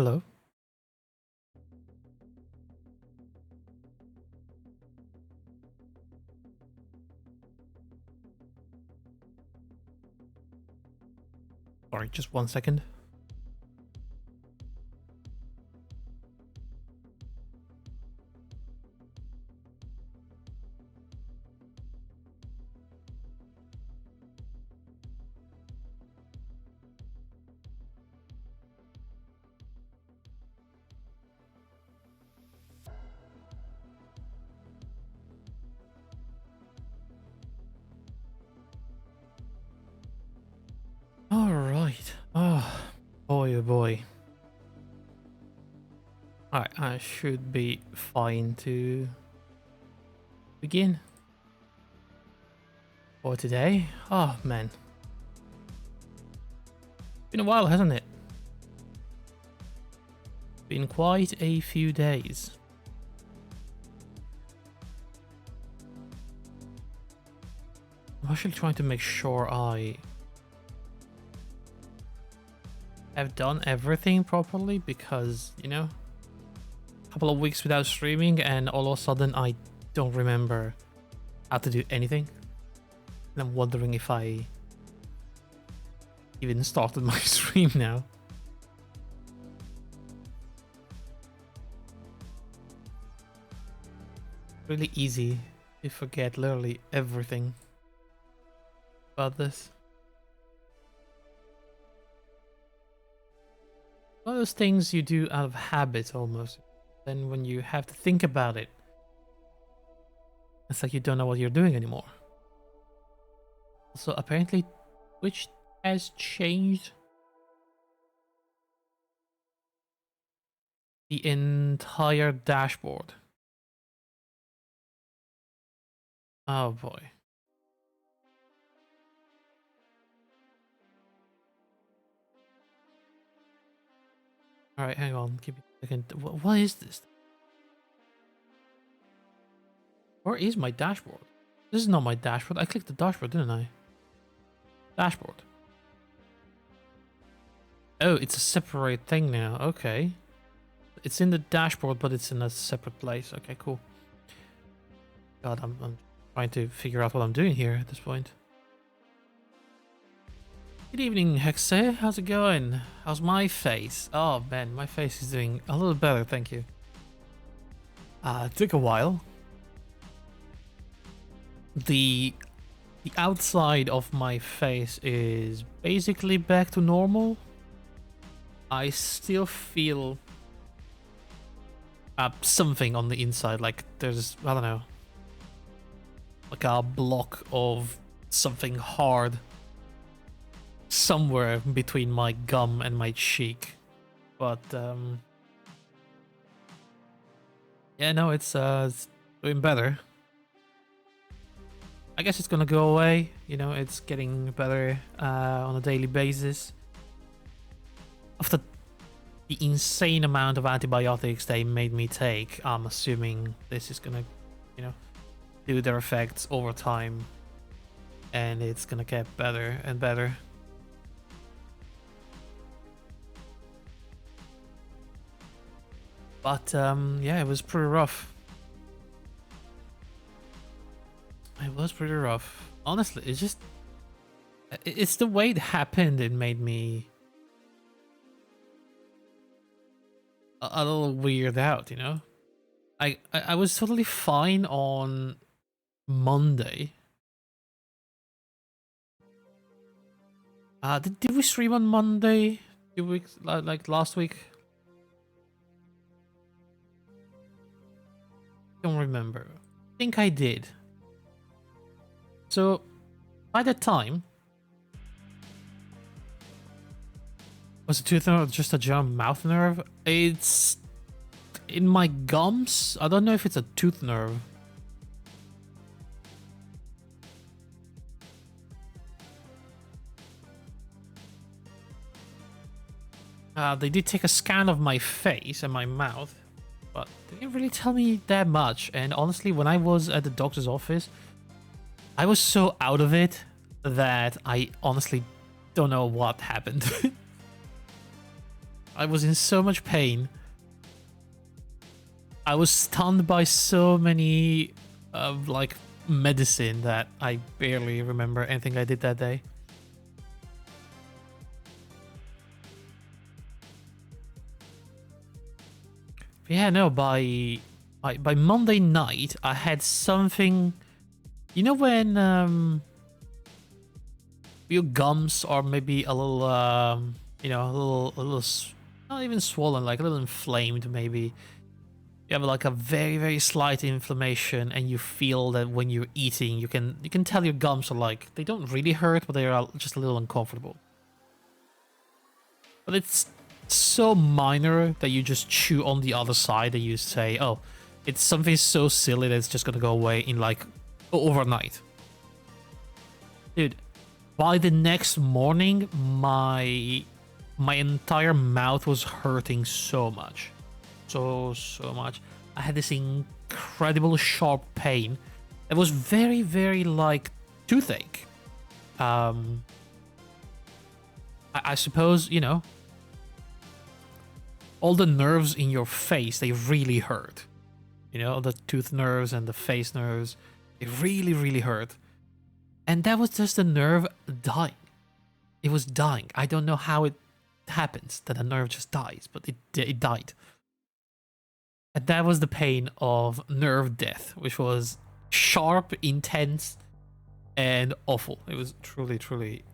Hello. Sorry, just 1 second. All right. Oh, boy, oh boy. All right, I should be fine to begin for today. Oh, man. Been a while, hasn't it? Been quite a few days. I'm actually trying to make sure I have done everything properly because, a couple of weeks without streaming and all of a sudden I don't remember how to do anything. And I'm wondering if I even started my stream now. Really easy to forget literally everything about this. One of those things you do out of habit almost. Then when you have to think about it, it's like you don't know what you're doing anymore. Also, apparently Twitch has changed the entire dashboard. Oh boy. Alright, hang on. Give me a second. What is this? Where is my dashboard? This is not my dashboard. I clicked the dashboard, didn't I? Dashboard. Oh, it's a separate thing now. Okay. It's in the dashboard, but it's in a separate place. Okay, cool. God, I'm trying to figure out what I'm doing here at this point. Good evening, Hexe. How's it going? How's my face? Oh man, my face is doing a little better, thank you. It took a while. The outside of my face is basically back to normal. I still feel something on the inside, like there's, I don't know, like a block of something hard somewhere between my gum and my cheek. But yeah, no, it's doing better. I guess it's gonna go away. It's getting better on a daily basis. After the insane amount of antibiotics they made me take, I'm assuming this is gonna, do their effects over time. And it's gonna get better and better. But yeah, it was pretty rough. It was pretty rough. Honestly, it's the way it happened. It made me a little weird out, I was totally fine on Monday. Did we stream on Monday? 2 weeks, like last week? Don't remember. I think I did. So, by the time, was a tooth nerve just a general mouth nerve? It's in my gums. I don't know if it's a tooth nerve. They did take a scan of my face and my mouth, but they didn't really tell me that much. And honestly, when I was at the doctor's office, I was so out of it that I honestly don't know what happened. I was in so much pain. I was stunned by so many like medicine that I barely remember anything I did that day. But yeah, no, by Monday night I had something. You know when your gums are maybe a little you know, a little not even swollen, like a little inflamed maybe. You have like a very slight inflammation, and you feel that when you're eating, you can tell your gums are like, they don't really hurt, but they are just a little uncomfortable. But it's so minor that you just chew on the other side, and you say, oh, it's something so silly that it's just gonna go away in like overnight. Dude, by the next morning, my entire mouth was hurting so much. So much. I had this incredible sharp pain. It was very like toothache. I suppose, you know, all the nerves in your face, they really hurt. You know, the tooth nerves and the face nerves, they really hurt. And that was just the nerve dying. It was dying. I don't know how it happens that a nerve just dies, but it died. And that was the pain of nerve death, which was sharp, intense, and awful. It was truly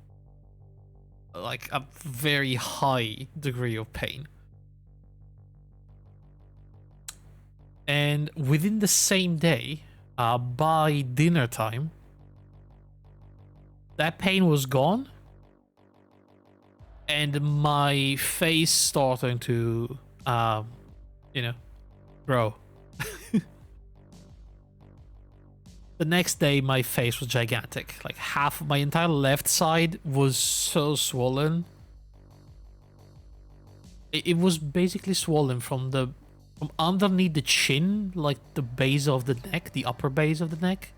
like a very high degree of pain. And within the same day, by dinner time, that pain was gone, and my face starting to, you know, grow. The next day, my face was gigantic. Like half of my entire left side was so swollen. It was basically swollen from underneath the chin, like the base of the neck, the upper base of the neck,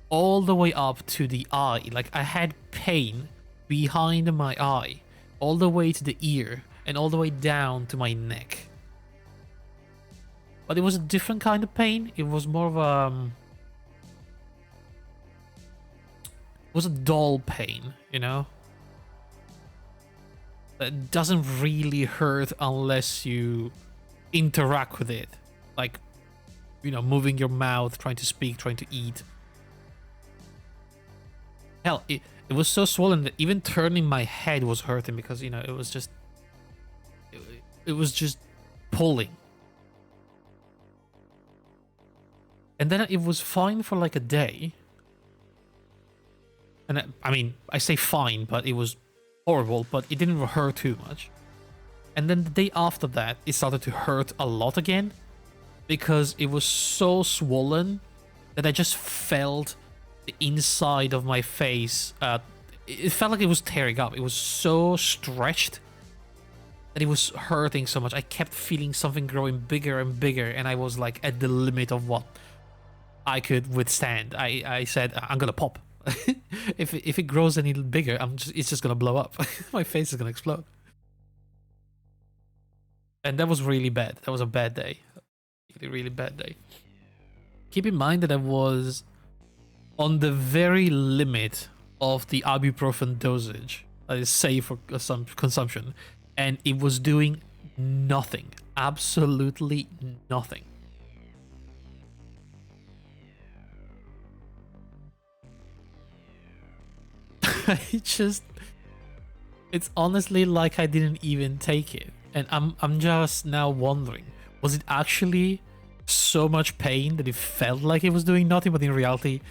all the way up to the eye. Like I had pain behind my eye, all the way to the ear, and all the way down to my neck. But it was a different kind of pain. It was more of a... It was a dull pain, you know? That doesn't really hurt unless you interact with it. Like, you know, moving your mouth, trying to speak, trying to eat. Hell, it was so swollen that even turning my head was hurting because, you know, it was just... It was just pulling. And then it was fine for like a day. And I mean, I say fine, but it was horrible, but it didn't hurt too much. And then the day after that, it started to hurt a lot again because it was so swollen that I just felt the inside of my face. It felt like it was tearing up. It was so stretched that it was hurting so much. I kept feeling something growing bigger and bigger, and I was like at the limit of what I could withstand. I said, I'm gonna pop. if it grows any bigger, it's just gonna blow up. My face is gonna explode. And that was really bad. That was a bad day. Really bad day. Keep in mind that I was on the very limit of the ibuprofen dosage that is safe for some consumption, and it was doing nothing. Absolutely nothing. It's honestly like I didn't even take it. And I'm just now wondering, was it actually so much pain that it felt like it was doing nothing, but in reality,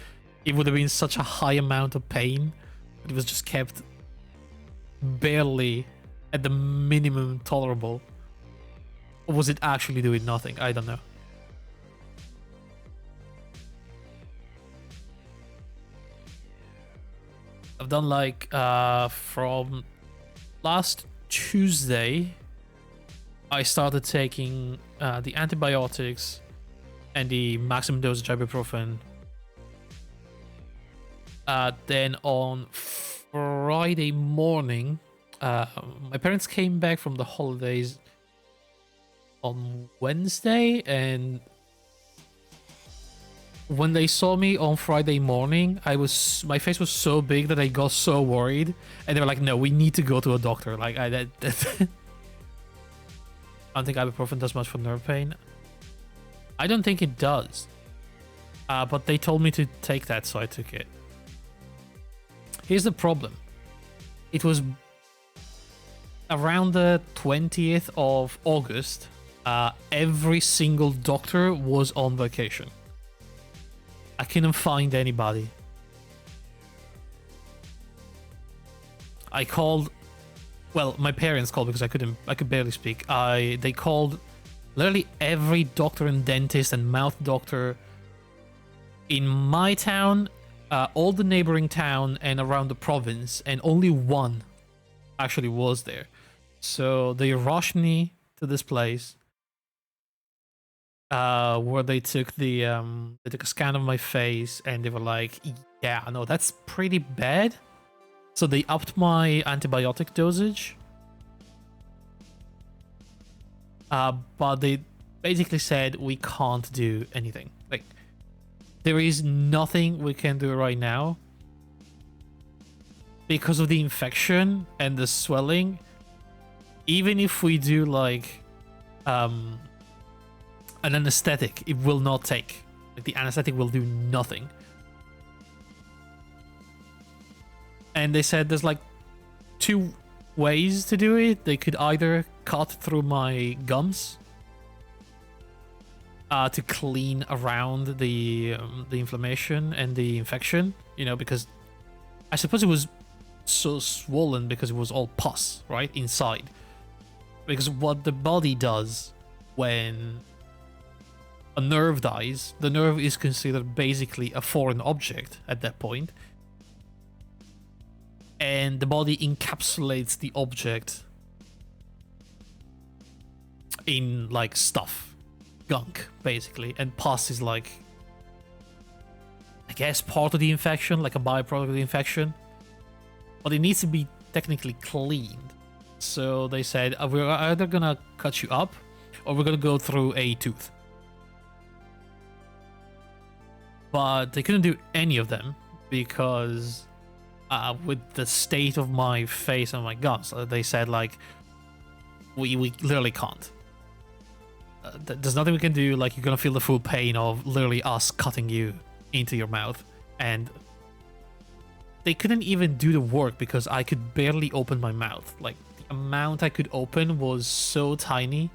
it would have been such a high amount of pain that it was just kept barely at the minimum tolerable? Or was it actually doing nothing? I don't know. I've done like from last Tuesday, I started taking the antibiotics and the maximum dosage ibuprofen. Then on Friday morning, Uh, my parents came back from the holidays on Wednesday, and when they saw me on Friday morning, my face was so big that I got so worried, and they were like, "No, we need to go to a doctor." Like I don't think ibuprofen does much for nerve pain. I don't think it does. But they told me to take that, so I took it. Here's the problem. It was around the 20th of August. Every single doctor was on vacation. I couldn't find anybody. I called. Well, my parents called because I could barely speak. They called literally every doctor and dentist and mouth doctor in my town, all the neighboring town, and around the province, and only one actually was there. So they rushed me to this place, where they took a scan of my face, and they were like, "Yeah, no, that's pretty bad." So they upped my antibiotic dosage. But they basically said we can't do anything. Like, there is nothing we can do right now because of the infection and the swelling. Even if we do like an anesthetic, it will not take. Like, the anesthetic will do nothing. And they said there's like two ways to do it. They could either cut through my gums to clean around the inflammation and the infection, you know, because I suppose it was so swollen because it was all pus, right, inside. Because what the body does when a nerve dies, the nerve is considered basically a foreign object at that point. And the body encapsulates the object in like stuff, gunk, basically. And pus is like, I guess, part of the infection, like a byproduct of the infection. But it needs to be technically cleaned. So they said, we're either gonna cut you up or we're gonna go through a tooth. But they couldn't do any of them because with the state of my face and my gums, they said like, we literally can't. There's nothing we can do. Like, you're gonna feel the full pain of literally us cutting you into your mouth. And they couldn't even do the work because I could barely open my mouth. Like, the amount I could open was so tiny.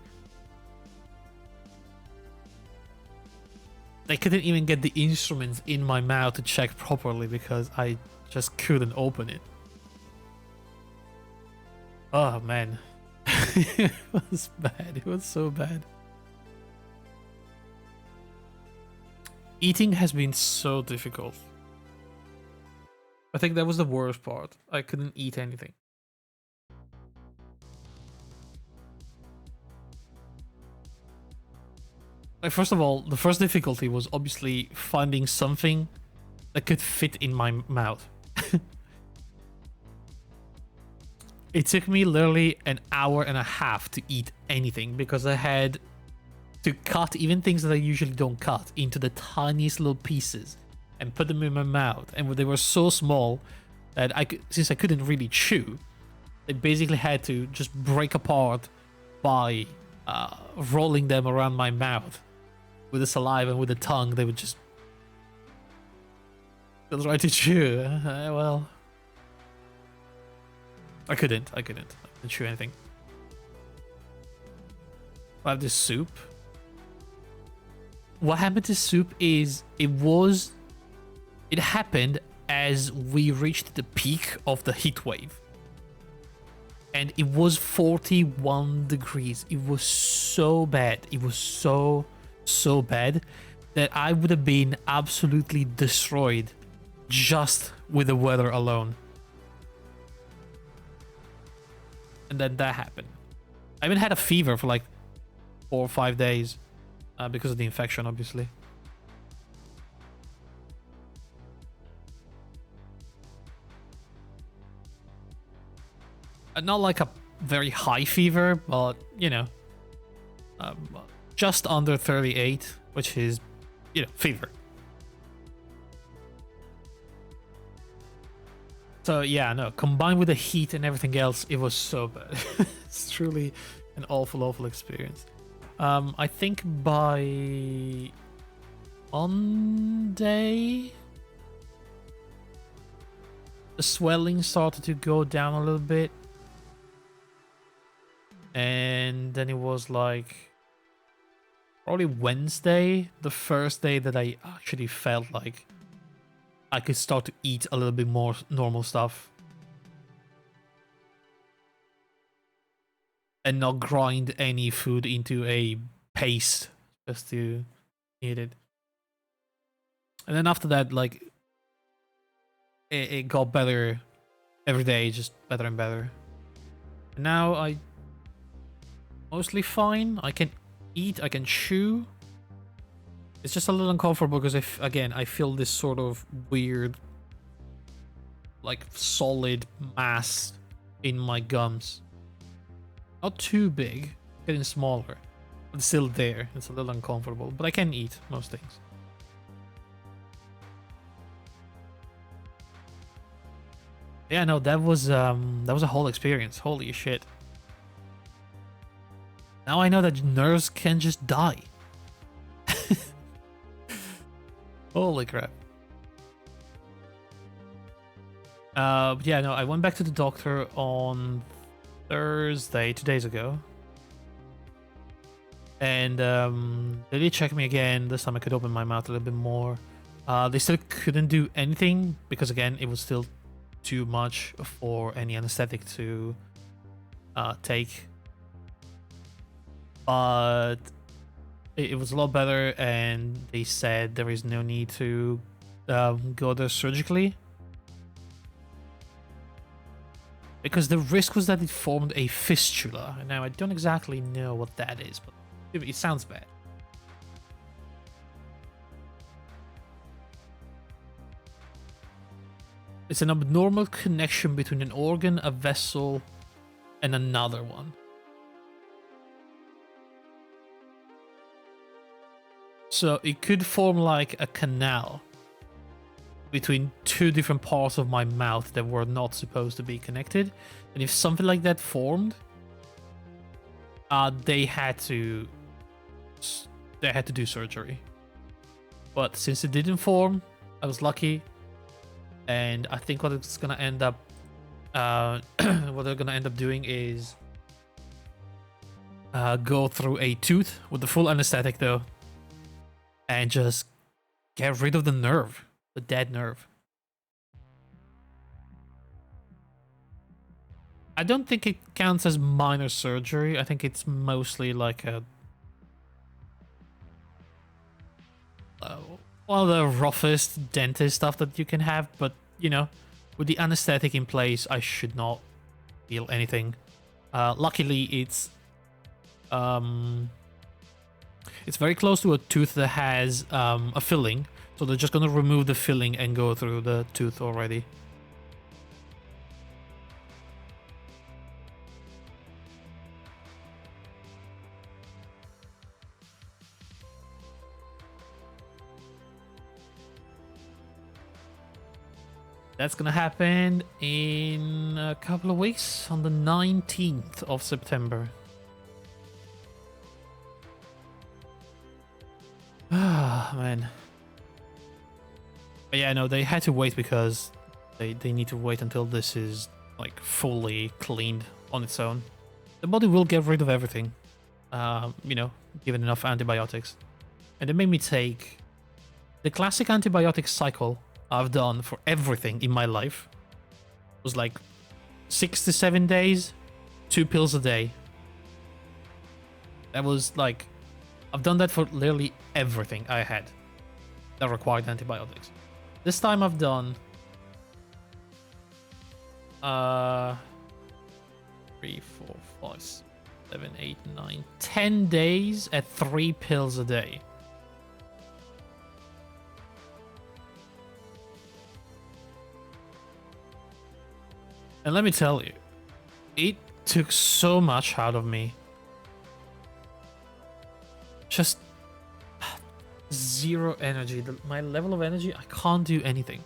They couldn't even get the instruments in my mouth to check properly because I just couldn't open it. Oh man. It was bad. It was so bad. Eating has been so difficult. I think that was the worst part. I couldn't eat anything. Like, first of all, the first difficulty was obviously finding something that could fit in my mouth. It took me literally an hour and a half to eat anything because I had to cut even things that I usually don't cut into the tiniest little pieces and put them in my mouth. And they were so small that since I couldn't really chew, I basically had to just break apart by rolling them around my mouth with the saliva and with the tongue. They would just try to chew. Well, I couldn't chew anything. I have this soup. What happened to soup is it happened as we reached the peak of the heat wave. And it was 41 degrees. It was so bad. It was so bad that I would have been absolutely destroyed just with the weather alone. And then that happened. I even had a fever for like 4 or 5 days because of the infection, obviously. Not like a very high fever, but, you know, just under 38, which is, you know, fever. So yeah, no, combined with the heat and everything else, it was so bad. It's truly an awful experience. I think by Monday, the swelling started to go down a little bit. And then it was like probably Wednesday, the first day that I actually felt like I could start to eat a little bit more normal stuff. And not grind any food into a paste just to eat it. And then after that, like, it got better every day, just better and better. And now I mostly fine. I can eat, I can chew. It's just a little uncomfortable because again, I feel this sort of weird, like, solid mass in my gums. Not too big, getting smaller, but it's still there. It's a little uncomfortable, but I can eat most things. Yeah, no, that was a whole experience. Holy shit. Now I know that nerves can just die. Holy crap. But yeah, no, I went back to the doctor on Thursday, 2 days ago. And they did check me again. This time I could open my mouth a little bit more. They still couldn't do anything because, again, it was still too much for any anesthetic to take. But it was a lot better, and they said there is no need to go there surgically. Because the risk was that it formed a fistula. Now, I don't exactly know what that is, but it sounds bad. It's an abnormal connection between an organ, a vessel, and another one. So it could form like a canal between two different parts of my mouth that were not supposed to be connected. And if something like that formed, they had to do surgery. But since it didn't form, I was lucky. And I think what it's gonna end up what they're gonna end up doing is go through a tooth with the full anesthetic though, and just get rid of the nerve. The dead nerve. I don't think it counts as minor surgery. I think it's mostly like a one of the roughest dentist stuff that you can have, but you know, with the anesthetic in place, I should not feel anything. Luckily, it's very close to a tooth that has a filling. So they're just going to remove the filling and go through the tooth already. That's going to happen in a couple of weeks, on the 19th of September. Ah, man. But yeah, no, they had to wait because they need to wait until this is like fully cleaned on its own. The body will get rid of everything, you know, given enough antibiotics. And they made me take the classic antibiotic cycle I've done for everything in my life. It was like 6 to 7 days, 2 pills a day. That was like, I've done that for literally everything I had that required antibiotics. This time I've done 3, 4, 5, 7, 8, 9, 10 days at 3 pills a day. And let me tell you, It took so much out of me. Just zero energy. My level of energy, I can't do anything.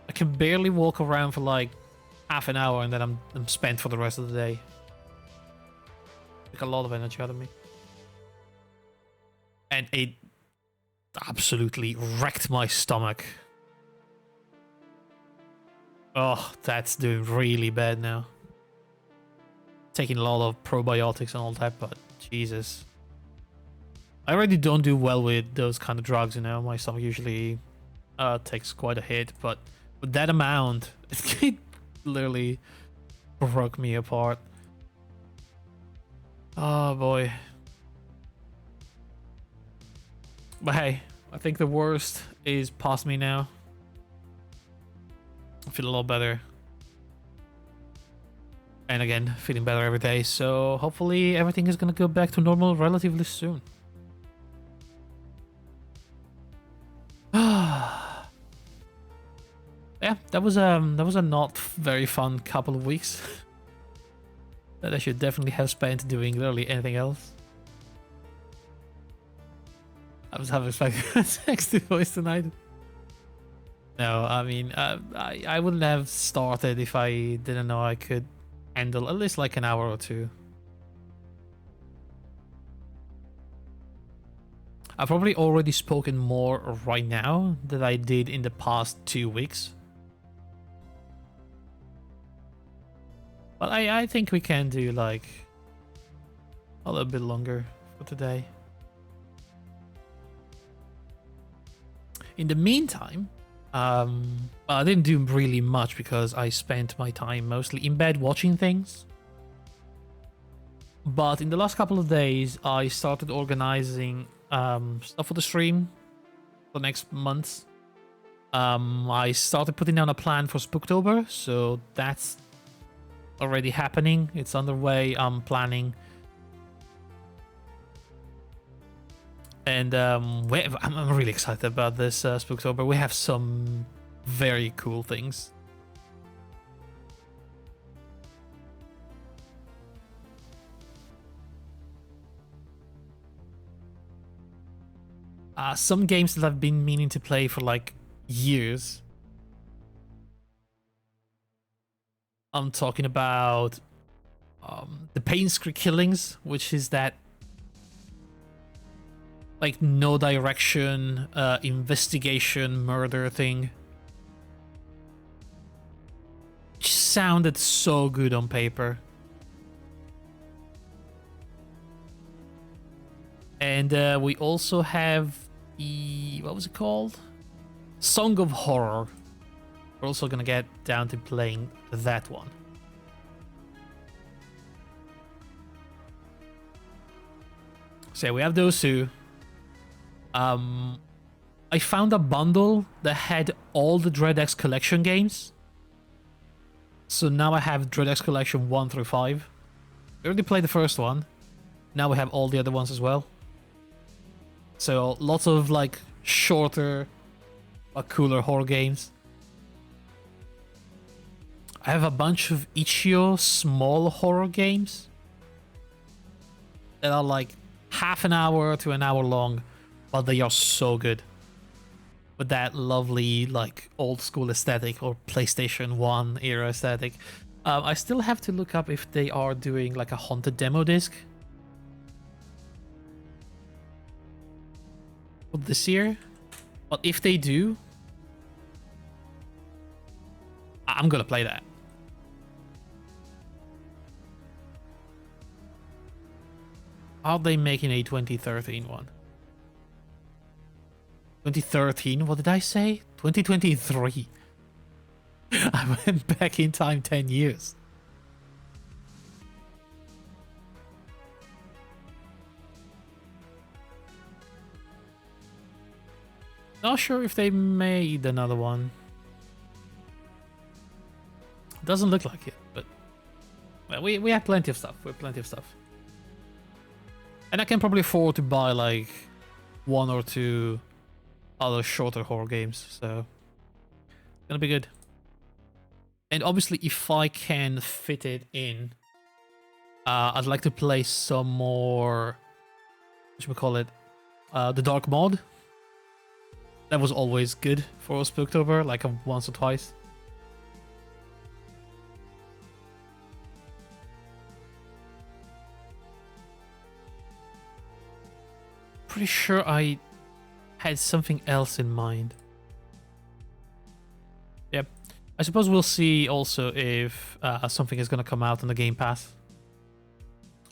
I can barely walk around for like half an hour and then I'm spent for the rest of the day. Took a lot of energy out of me. And it absolutely wrecked my stomach. Oh, that's doing really bad now. Taking a lot of probiotics and all that, but Jesus. I already don't do well with those kind of drugs, you know. My stomach usually takes quite a hit, but with that amount, it literally broke me apart. Oh boy. But hey, I think the worst is past me now. I feel a lot better. And again, feeling better every day, so hopefully everything is gonna go back to normal relatively soon. Yeah, that was a not very fun couple of weeks. That I should definitely have spent doing literally anything else. I was having expected sex to voice tonight. No, I mean, I wouldn't have started if I didn't know I could handle at least like an hour or two. I've probably already spoken more right now than I did in the past 2 weeks. But I think we can do like a little bit longer for today. In the meantime, I didn't do really much because I spent my time mostly in bed watching things. But in the last couple of days, I started organizing stuff for the stream for next month. I started putting down a plan for Spooktober, so that's already happening. It's underway. I'm planning. And I'm really excited about this Spooktober. We have some very cool things. Some games that I've been meaning to play for like years. I'm talking about the Painscree Killings, which is that like no direction investigation murder thing. It sounded so good on paper. And we also have the, what was it called? Song of Horror. We're also gonna get down to playing that one. So yeah, we have those two. I found a bundle that had all the Dread X Collection games. So now I have Dread X Collection 1 through 5. We already played the first one. Now we have all the other ones as well. So lots of like shorter but cooler horror games. I have a bunch of Ichio small horror games that are like half an hour to an hour long, but they are so good. With that lovely like old school aesthetic or PlayStation 1 era aesthetic. I still have to look up if they are doing like a haunted demo disc for this year. But if they do, I'm gonna play that. Are they making a 2013 one? 2013? What did I say? 2023. I went back in time 10 years. Not sure if they made another one. Doesn't look like it, but well, we have plenty of stuff. We have plenty of stuff. And I can probably afford to buy like 1 or 2 other shorter horror games, so it's gonna be good. And obviously, if I can fit it in, I'd like to play some more, what should we call it, the Dark mod. That was always good for Spooktober, like once or twice. Pretty sure I had something else in mind. Yep. I suppose we'll see also if something is going to come out on the Game Pass.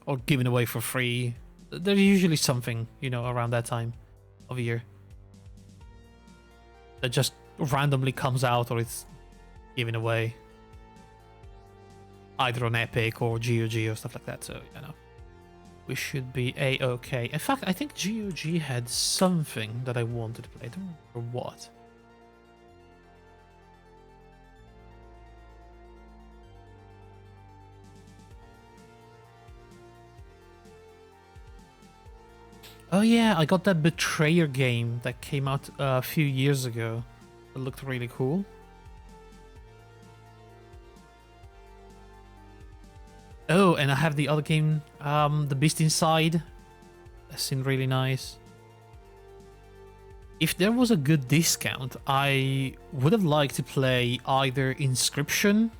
Or given away for free. There's usually something, you know, around that time of year. That just randomly comes out or it's given away. Either on Epic or GOG or stuff like that, so, you know. We should be A-okay. In fact, I think GOG had something that I wanted to play. I don't remember what. Oh yeah, I got that Betrayer game that came out a few years ago. It looked really cool. Oh, and I have the other game, The Beast Inside. That seemed really nice. If there was a good discount, I would have liked to play either Inscription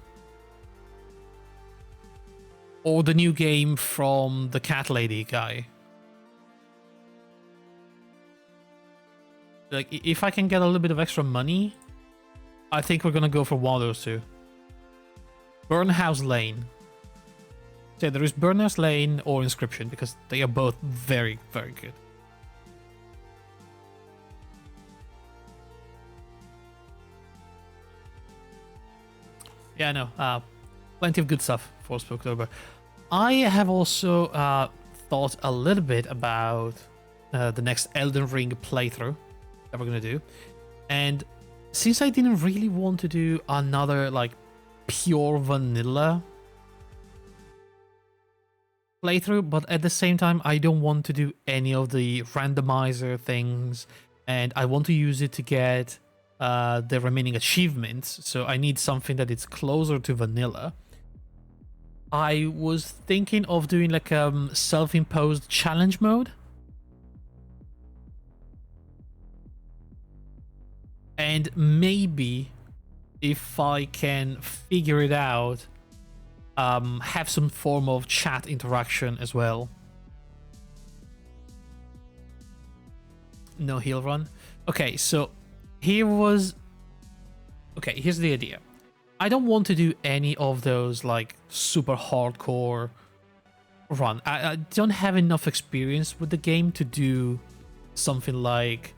or the new game from the Cat Lady guy. Like, if I can get a little bit of extra money, I think we're gonna go for one of those two. Burnhouse Lane. So there is Burnhouse Lane or Inscription, because they are both very, very good. Yeah, no, plenty of good stuff for Spooktober. I have also thought a little bit about the next Elden Ring playthrough that we're gonna do, and since I didn't really want to do another like pure vanilla playthrough, but at the same time I don't want to do any of the randomizer things, and I want to use it to get the remaining achievements, so I need something that is closer to vanilla. I was thinking of doing like self-imposed challenge mode. And maybe if I can figure it out, have some form of chat interaction as well. No heal run. Okay, so here's the idea. I don't want to do any of those like super hardcore run. I don't have enough experience with the game to do something like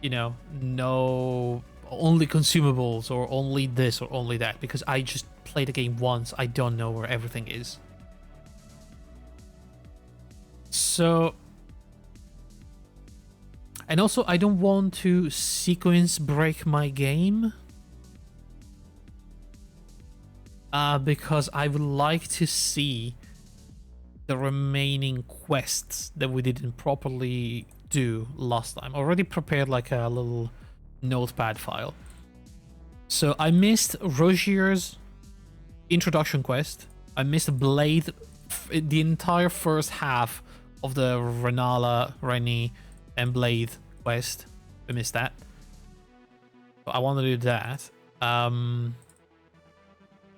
you know, no only consumables or only this or only that, because I just played the game once. I don't know where everything is. So, and also I don't want to sequence break my game, because I would like to see the remaining quests that we didn't properly do last time. Already prepared like a little notepad file. So I missed Rogier's introduction quest. I missed Blade, the entire first half of the Renala, Rennie, and Blade quest. I missed that. But I want to do that. I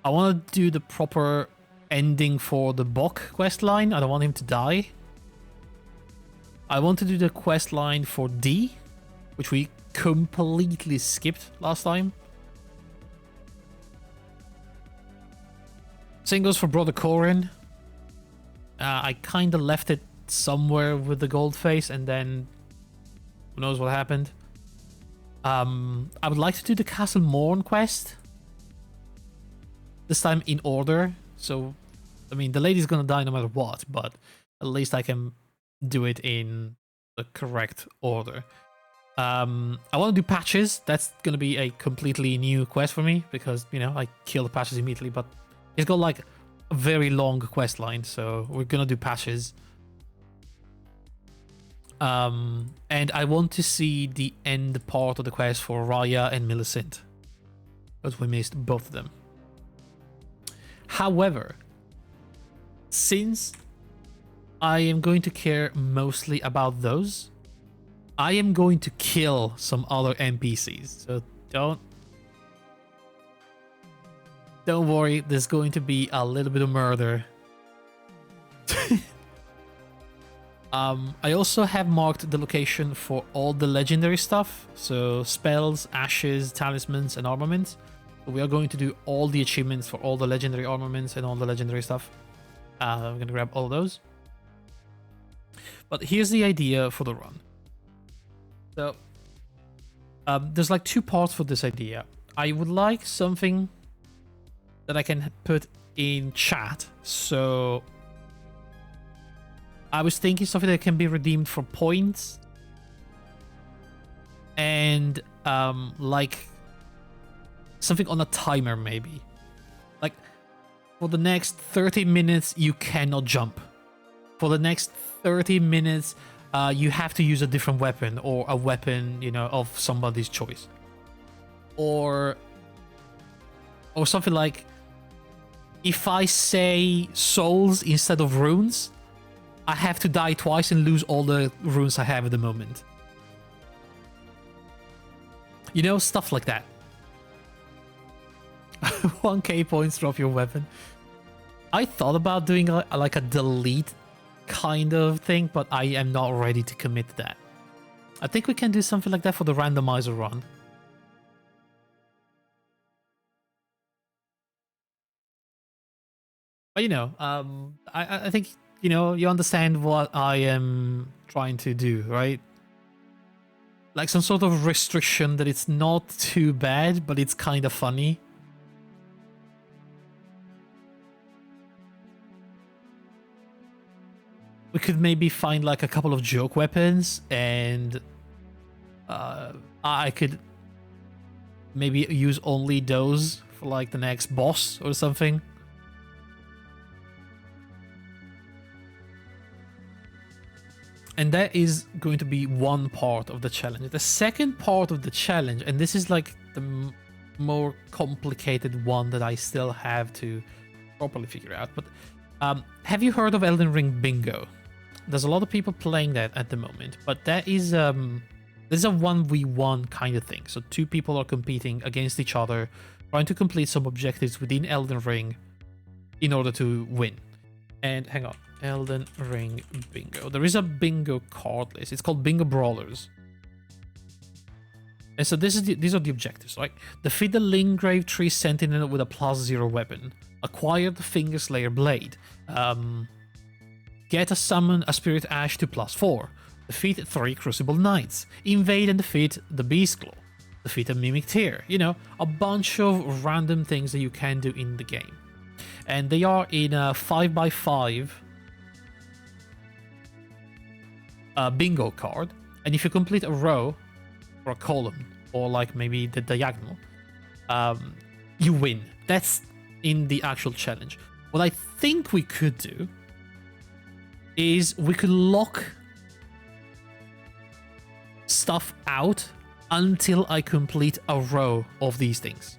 want to do the proper ending for the Bok quest line. I don't want him to die. I want to do the quest line for D, which we completely skipped last time. Same goes for Brother Corin. I kind of left it somewhere with the gold face, and then who knows what happened. I would like to do the Castle Morn quest. This time in order. So, I mean, the lady's gonna die no matter what, but at least I can do it in the correct order. I want to do patches. That's gonna be a completely new quest for me, because, you know, I kill the patches immediately, but it's got like a very long quest line, so we're gonna do patches. And I want to see the end part of the quest for Raya and Millicent. but we missed both of them. However, since I am going to care mostly about those, I am going to kill some other NPCs. So don't worry, there's going to be a little bit of murder. I also have marked the location for all the legendary stuff. So spells, ashes, talismans, and armaments. So we are going to do all the achievements for all the legendary armaments and all the legendary stuff. I'm gonna grab all those. But here's the idea for the run. So there's like two parts for this idea. I would like something that I can put in chat. So I was thinking something that can be redeemed for points, and like something on a timer maybe. Like for the next 30 minutes you cannot jump. For the next 30 minutes you have to use a different weapon, or a weapon, you know, of somebody's choice. Or something like, if I say souls instead of runes, I have to die twice and lose all the runes I have at the moment. You know, stuff like that. 1k points, drop your weapon. I thought about doing like a delete kind of thing, but I am not ready to commit to that. I think we can do something like that for the randomizer run. But you know, I think, you know, you understand what I am trying to do, right? Like some sort of restriction that it's not too bad, but it's kind of funny. We could maybe find like a couple of joke weapons, and I could maybe use only those for like the next boss or something. And that is going to be one part of the challenge. The second part of the challenge, and this is like the more complicated one that I still have to properly figure out, but have you heard of Elden Ring Bingo? There's a lot of people playing that at the moment, but that is there's a 1v1 kind of thing. So two people are competing against each other, trying to complete some objectives within Elden Ring in order to win. And hang on, Elden Ring Bingo. There is a bingo card list. It's called Bingo Brawlers. And so these are the objectives, right? Defeat the Lingrave Tree Sentinel with a +0 weapon. Acquire the Fingerslayer Blade. Get a Summon a Spirit Ash to +4. Defeat 3 Crucible Knights. Invade and defeat the Beastclaw. Defeat a Mimic Tear. You know, a bunch of random things that you can do in the game. And they are in a 5x5 bingo card. And if you complete a row or a column, or like maybe the diagonal, you win. That's in the actual challenge. What I think we could do is we could lock stuff out until I complete a row of these things.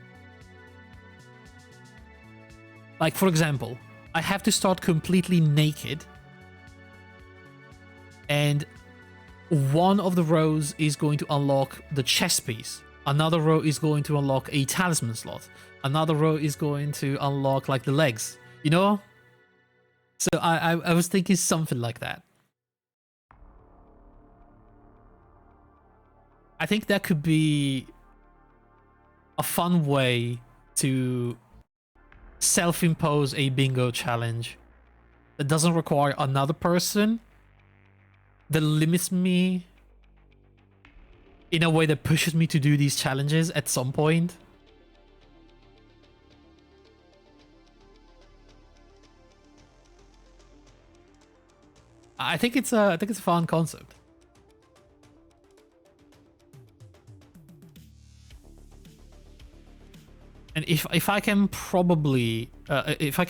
Like, for example, I have to start completely naked, and one of the rows is going to unlock the chest piece. Another row is going to unlock a talisman slot. Another row is going to unlock like the legs, you know? So I was thinking something like that. I think that could be a fun way to self-impose a bingo challenge that doesn't require another person, that limits me in a way that pushes me to do these challenges at some point. I think it's a fun concept. And if I can probably if I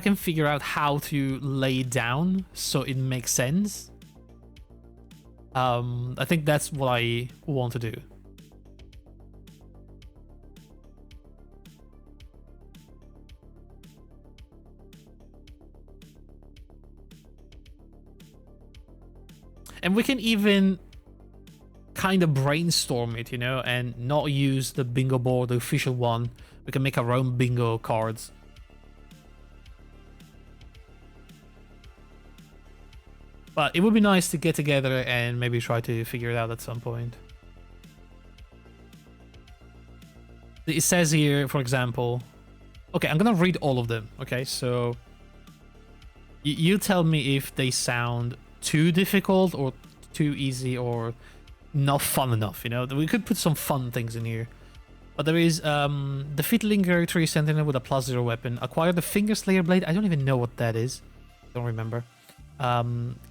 can figure out how to lay it down so it makes sense, I think that's what I want to do. And we can even kind of brainstorm it, you know, and not use the bingo board, the official one. We can make our own bingo cards. But it would be nice to get together and maybe try to figure it out at some point. It says here, for example... Okay, I'm gonna read all of them, okay? So... You tell me if they sound too difficult or too easy or not fun enough, you know? We could put some fun things in here. But there is, defeat Linger Tree Sentinel with a +0 weapon. Acquire the Finger Slayer Blade. I don't even know what that is. Don't remember.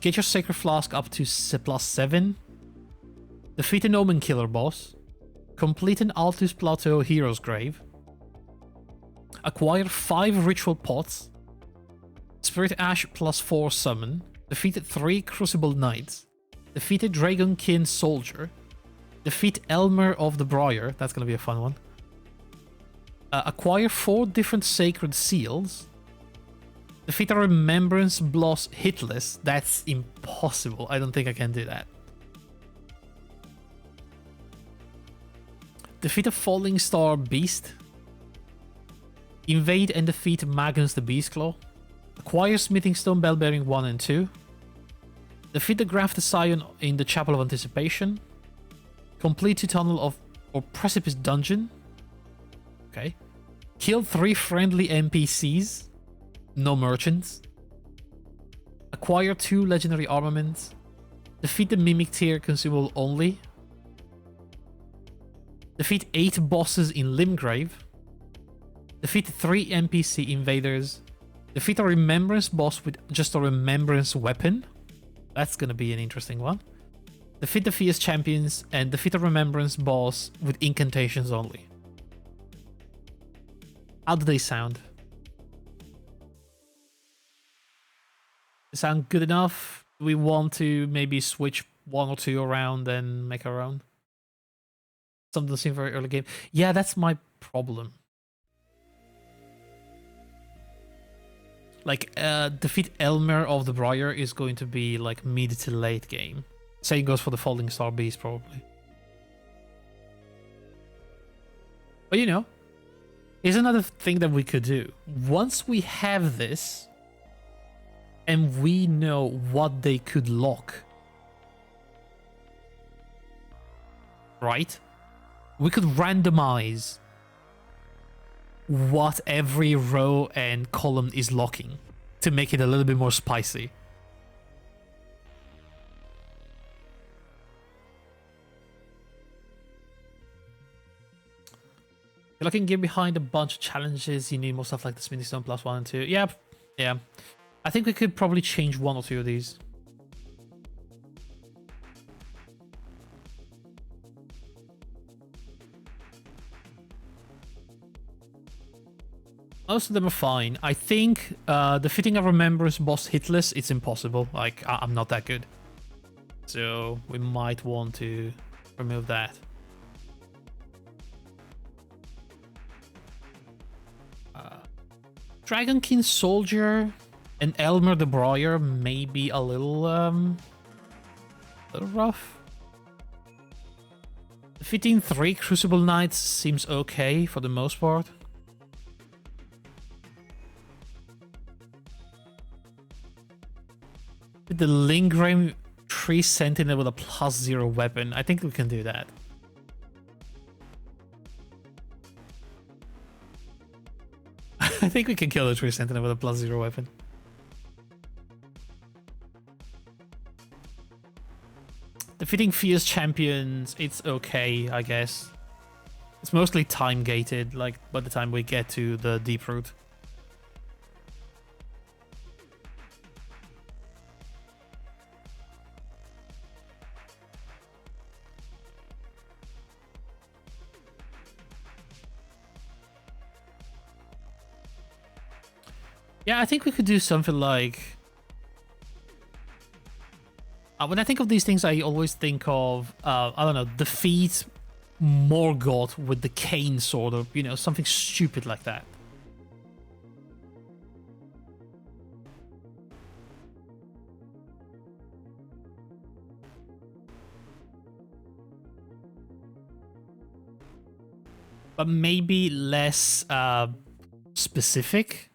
Get your Sacred Flask up to +7. Defeat an Omen Killer boss. Complete an Altus Plateau Hero's Grave. Acquire 5 Ritual Pots. Spirit Ash +4 summon. Defeat 3 Crucible Knights. Defeat a Dragonkin Soldier. Defeat Elmer of the Briar. That's gonna be a fun one. Acquire 4 different Sacred Seals. Defeat a Remembrance Boss hitless. That's impossible. I don't think I can do that. Defeat a Falling Star Beast. Invade and defeat Magnus the Beastclaw. Acquire Smithing Stone Bellbearing 1 and 2. Defeat the Grafted Scion in the Chapel of Anticipation. Complete Tunnel of or Precipice Dungeon. Okay. Kill 3 friendly NPCs. No merchants. Acquire 2 legendary armaments. Defeat the Mimic Tier consumable only. Defeat 8 bosses in Limgrave. Defeat 3 NPC invaders. Defeat a Remembrance boss with just a Remembrance weapon. That's gonna be an interesting one. Defeat the Fierce Champions and defeat a Remembrance boss with incantations only. How do they sound? They sound good enough? Do we want to maybe switch 1 or 2 around and make our own? Something seems very early game. Yeah, that's my problem. Like, defeat Elmer of the Briar is going to be like mid to late game. Same goes for the Falling Star Beast, probably. But you know, here's another thing that we could do. Once we have this, and we know what they could lock, right? We could randomize what every row and column is locking to make it a little bit more spicy. You're looking get behind a bunch of challenges. You need more stuff like the Smithing Stone +1 and 2. Yeah, yeah. I think we could probably change 1 or 2 of these. Most of them are fine. I think defeating a Remembrance boss hitless, it's impossible. Like, I'm not that good. So we might want to remove that. Dragonkin Soldier and Elmer the Briar may be a little rough. Defeating 3 Crucible Knights seems okay for the most part. The Lingrim Tree Sentinel with a +0 weapon. I think we can do that. I think we can kill the Tree Sentinel with a +0 weapon. Defeating Fierce Champions, it's okay, I guess. It's mostly time gated, like by the time we get to the Deep Root. Yeah, I think we could do something like... when I think of these things, I always think of, I don't know, defeat Morgoth with the cane sword, or, you know, something stupid like that. but maybe less specific.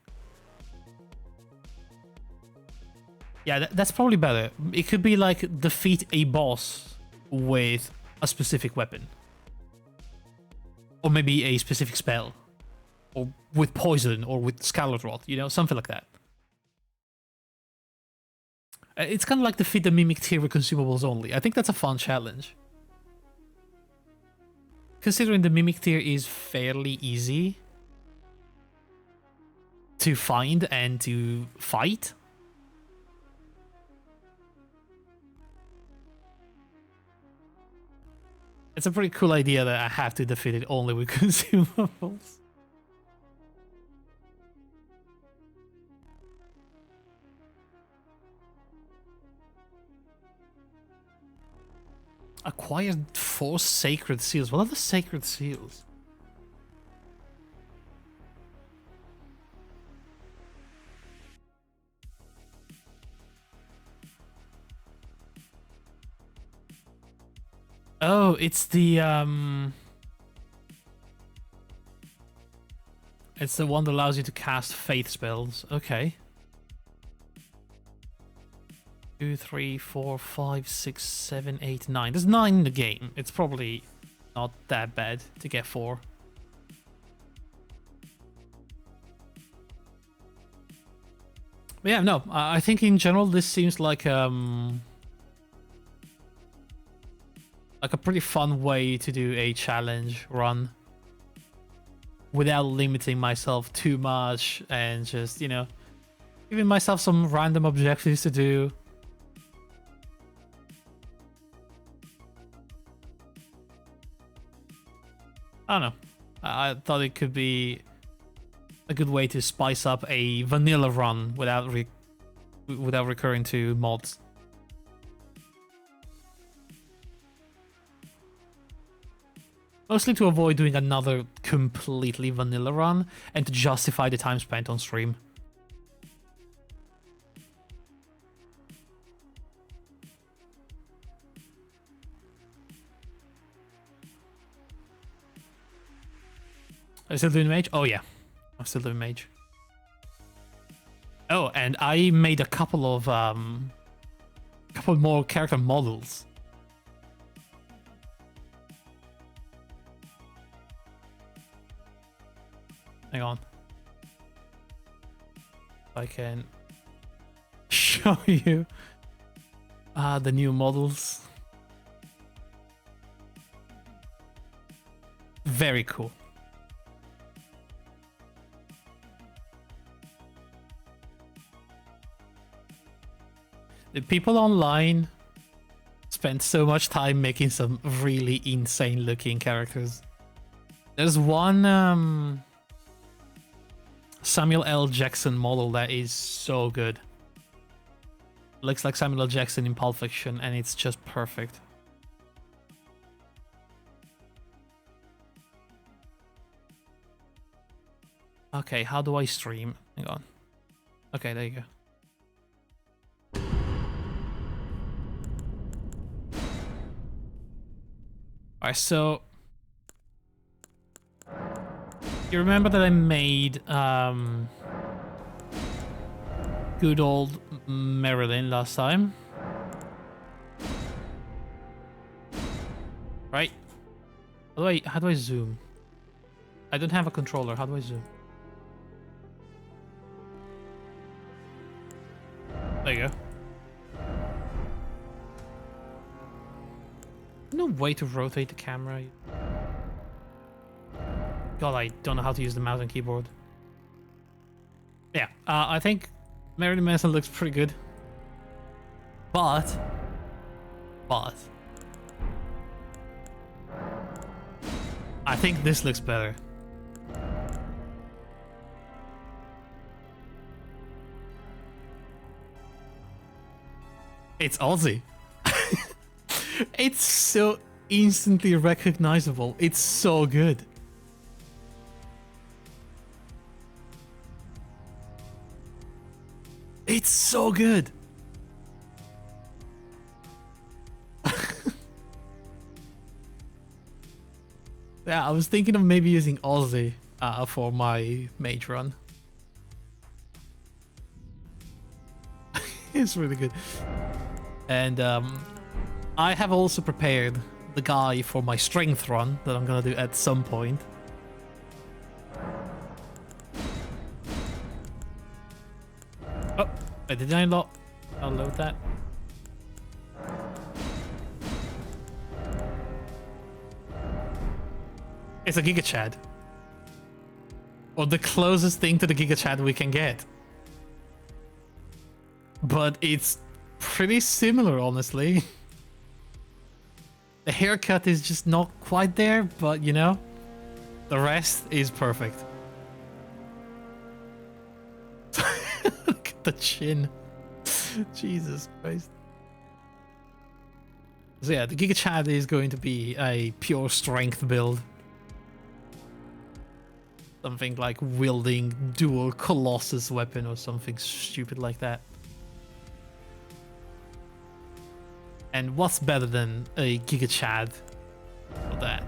Yeah, that's probably better. It could be like defeat a boss with a specific weapon. Or maybe a specific spell. Or with poison, or with Scarlet Rot, you know, something like that. It's kind of like defeat the Mimic tier with consumables only. I think that's a fun challenge. Considering the Mimic tier is fairly easy to find and to fight. It's a pretty cool idea that I have to defeat it only with consumables. Acquired 4 sacred seals. What are the sacred seals? Oh, it's the it's the one that allows you to cast faith spells. Okay. 2, 3, 4, 5, 6, 7, 8, 9. There's 9 in the game. It's probably not that bad to get 4. But yeah, no, I think in general this seems like a pretty fun way to do a challenge run without limiting myself too much and just, you know, giving myself some random objectives to do. I don't know. I thought it could be a good way to spice up a vanilla run without recurring to mods. Mostly to avoid doing another completely vanilla run and to justify the time spent on stream. Are you still doing mage? Oh yeah, I'm still doing mage. Oh, and I made a couple more character models. Hang on. I can show you the new models. Very cool. The people online spent so much time making some really insane looking characters. There's one Samuel L. Jackson model that is so good. Looks like Samuel L. Jackson in Pulp Fiction, and it's just perfect. Okay, how do I stream? Hang on. Okay, there you go. Alright, so you remember that I made good old Marilyn last time? Right? How do I zoom? I don't have a controller. How do I zoom? There you go. No way to rotate the camera. God, I don't know how to use the mouse and keyboard. Yeah, I think Marilyn Manson looks pretty good. But I think this looks better. It's Aussie. It's so instantly recognizable. It's so good. It's so good. Yeah, I was thinking of maybe using Aussie for my mage run. It's really good. And I have also prepared the guy for my strength run that I'm gonna do at some point. Oh, did I not unload that? It's a Giga Chad. Or the closest thing to the Giga Chad we can get. But it's pretty similar, honestly. The haircut is just not quite there, but you know, the rest is perfect. Look at the chin. Jesus Christ. So yeah, the Giga Chad is going to be a pure strength build. Something like wielding dual Colossus weapon or something stupid like that. And what's better than a Giga Chad for that?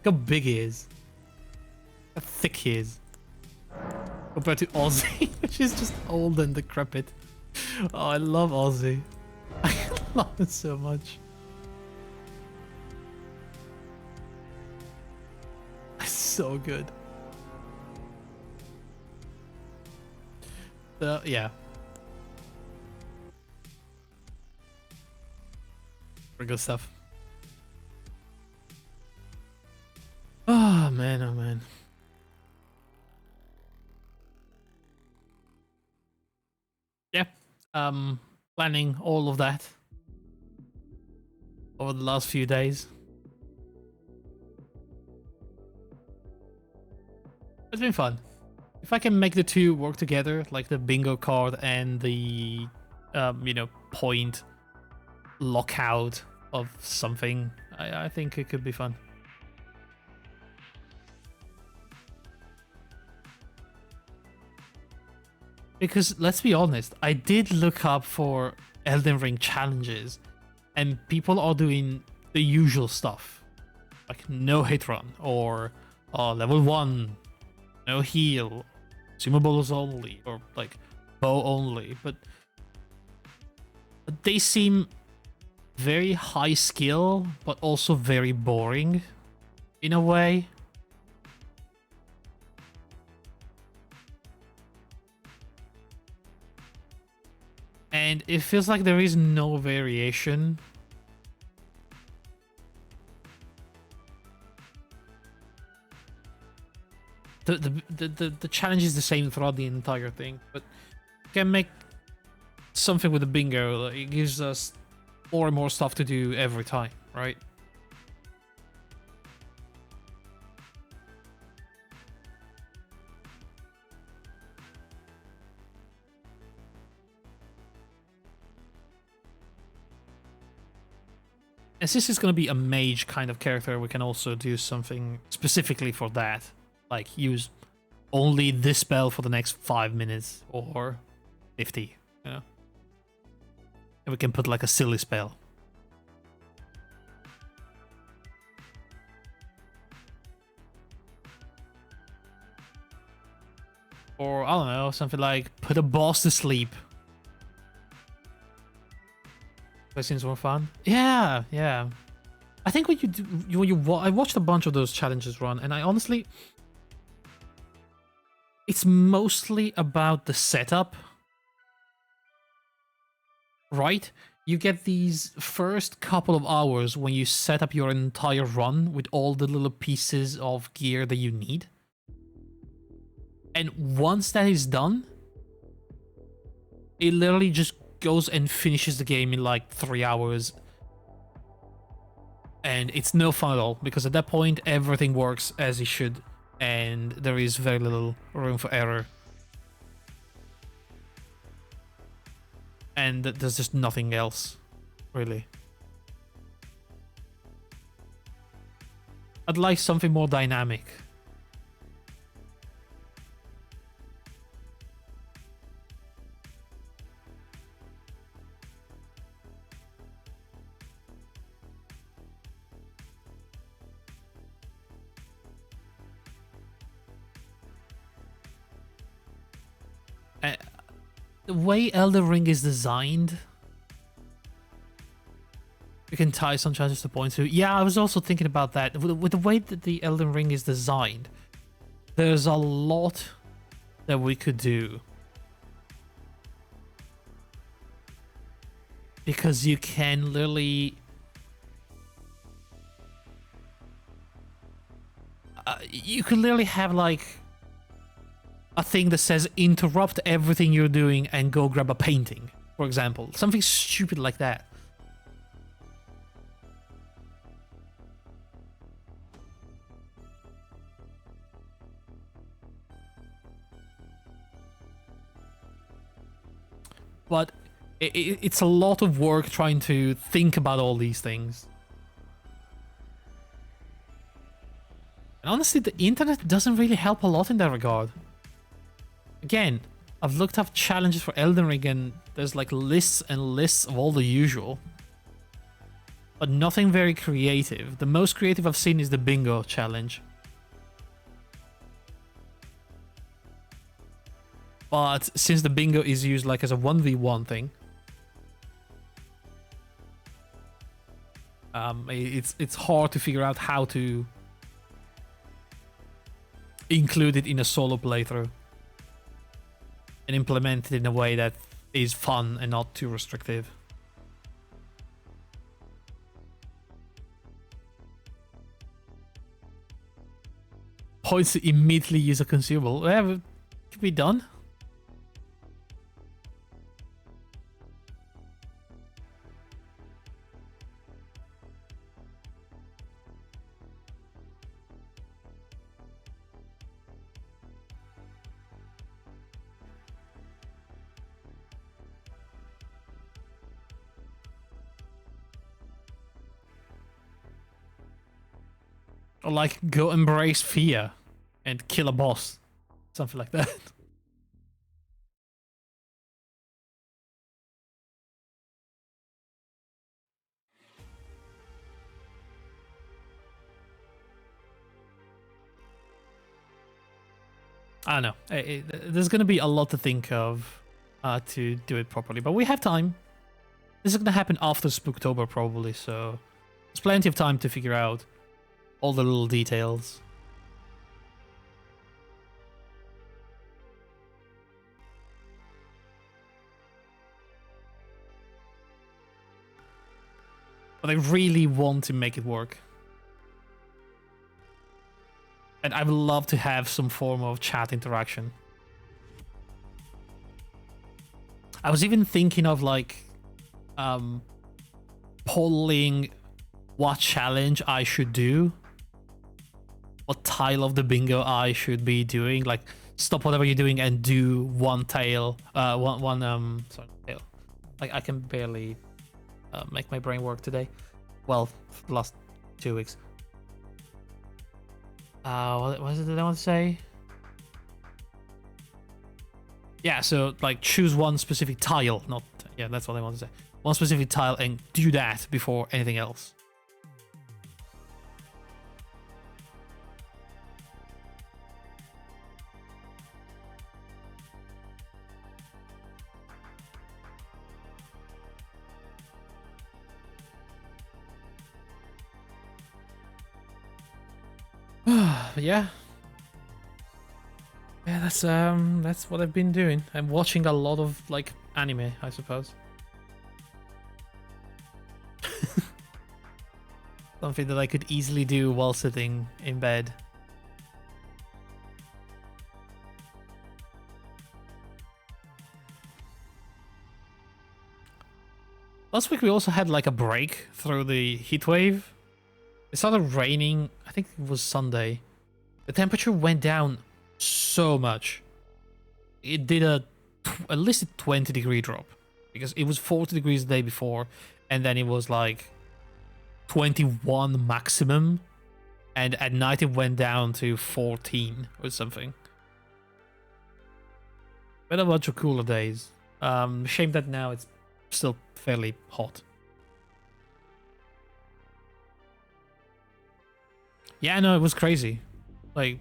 Look how big he is. How thick he is. Compared to Aussie, which is just old and decrepit. Oh, I love Aussie. I love it so much. It's so good. Yeah. Very good stuff. Oh man, oh man. Yeah. Planning all of that over the last few days. It's been fun. If I can make the two work together, like the bingo card and the, you know, point lockout of something, I think it could be fun. Because let's be honest, I did look up for Elden Ring challenges, and people are doing the usual stuff, like no hit run or level 1, no heal, consumables only, or like bow only, but they seem very high skill, but also very boring in a way. And it feels like there is no variation. The challenge is the same throughout the entire thing, but you can make something with the bingo. It gives us more and more stuff to do every time, right? And since it's going to be a mage kind of character, we can also do something specifically for that. Like use only this spell for the next 5 minutes or 50, you know? And we can put like a silly spell. Or, I don't know, something like put a boss to sleep. That seems more fun. Yeah, yeah. I think what you do, I watched a bunch of those challenges run, and I honestly, it's mostly about the setup, right? You get these first couple of hours when you set up your entire run with all the little pieces of gear that you need. And once that is done, it literally just goes and finishes the game in like 3 hours. And it's no fun at all, because at that point, everything works as it should, and there is very little room for error. And there's just nothing else, really. I'd like something more dynamic. the way Elden Ring is designed, you can tie some challenges to points to. Yeah, I was also thinking about that. With the way that the Elden Ring is designed, there's a lot that we could do. Because you can literally... you could literally have like a thing that says interrupt everything you're doing and go grab a painting, for example. Something stupid like that. But it's a lot of work trying to think about all these things. And honestly, the internet doesn't really help a lot in that regard. Again, I've looked up challenges for Elden Ring and there's like lists and lists of all the usual. But nothing very creative. The most creative I've seen is the bingo challenge. But since the bingo is used like as a 1v1 thing, it's hard to figure out how to include it in a solo playthrough and implement it in a way that is fun and not too restrictive. Points to immediately use a consumable. Yeah, it can be done. Or like go embrace fear and kill a boss. Something like that. I don't know. There's going to be a lot to think of to do it properly, but we have time. This is going to happen after Spooktober probably, so there's plenty of time to figure out all the little details. But I really want to make it work. And I would love to have some form of chat interaction. I was even thinking of like polling what challenge I should do, what tile of the bingo I should be doing. Like stop whatever you're doing and do one tail, sorry, tail. Like I can barely make my brain work today. Well, for the last 2 weeks. What is it that I want to say? Yeah, so like choose one specific tile, not, yeah, that's what I want to say. One specific tile and do that before anything else. Yeah. Yeah, that's what I've been doing. I'm watching a lot of like anime, I suppose. Something that I could easily do while sitting in bed. Last week we also had like a break through the heat wave. It started raining, I think it was Sunday. The temperature went down so much. It did at least a 20-degree drop. Because it was 40 degrees the day before, and then it was like 21 maximum. And at night it went down to 14 or something. Been a bunch of cooler days. Shame that now it's still fairly hot. Yeah, no, it was crazy. Like,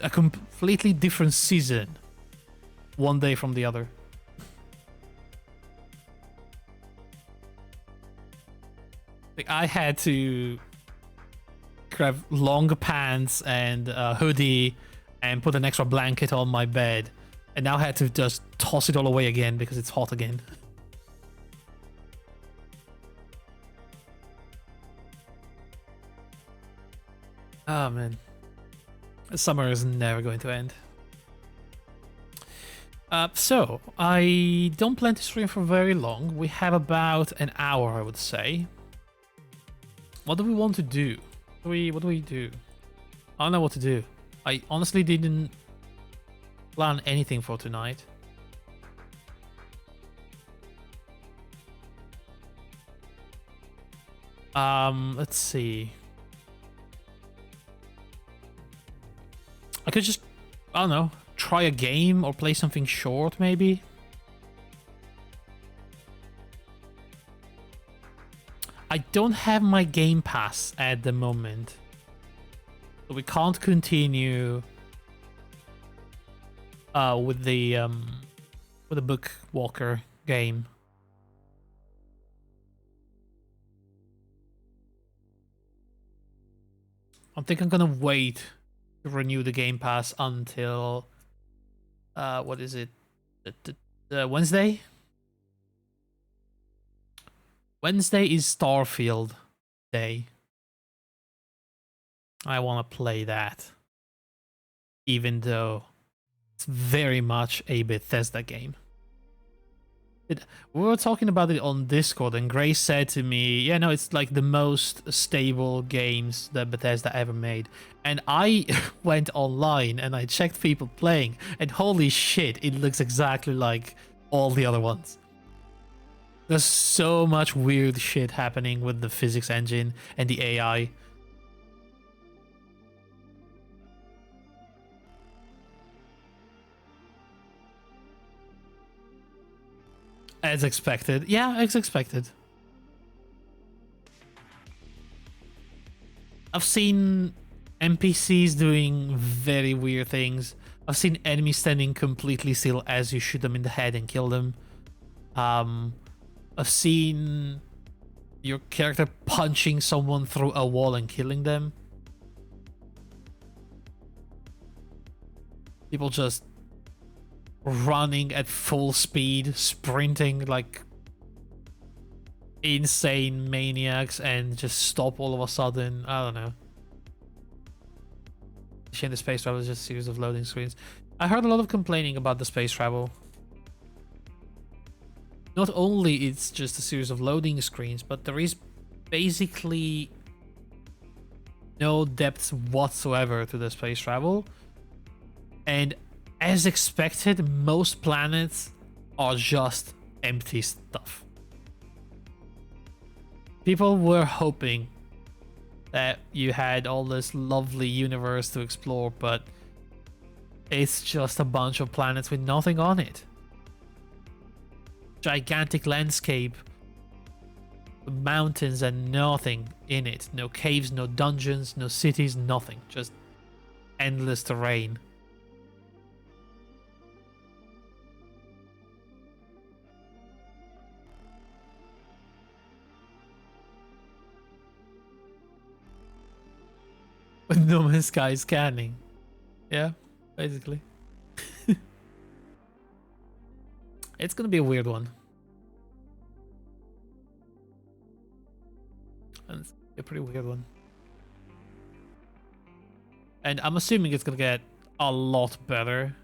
a completely different season one day from the other. Like, I had to grab longer pants and a hoodie and put an extra blanket on my bed, and now I had to just toss it all away again because it's hot again. Oh man, summer is never going to end. So I don't plan to stream for very long. We have about an hour, I would say. What do we want to do? What do we do? I don't know what to do. I honestly didn't plan anything for tonight. Let's see. I could just, I don't know, try a game or play something short, maybe. I don't have my Game Pass at the moment, so we can't continue with the Book Walker game. I think I'm gonna wait to renew the Game Pass until what is it? Wednesday? Wednesday is Starfield Day. I want to play that, even though it's very much a Bethesda game. We were talking about it on Discord, and Grace said to me, yeah, no, it's like the most stable games that Bethesda ever made. And I went online and I checked people playing, and holy shit, it looks exactly like all the other ones. There's so much weird shit happening with the physics engine and the AI. As expected. Yeah, as expected. I've seen NPCs doing very weird things. I've seen enemies standing completely still as you shoot them in the head and kill them. I've seen your character punching someone through a wall and killing them. People just running at full speed, sprinting like insane maniacs and just stop all of a sudden. I don't know. The space travel is just a series of loading screens. I heard a lot of complaining about the space travel. Not only it's just a series of loading screens, but there is basically no depth whatsoever to the space travel. And as expected, most planets are just empty stuff. People were hoping that you had all this lovely universe to explore, but it's just a bunch of planets with nothing on it. Gigantic landscape, mountains and nothing in it. No caves, no dungeons, no cities, nothing. Just endless terrain. With No Man's Sky scanning. Yeah, basically. It's gonna be a weird one. And it's a pretty weird one. And I'm assuming it's gonna get a lot better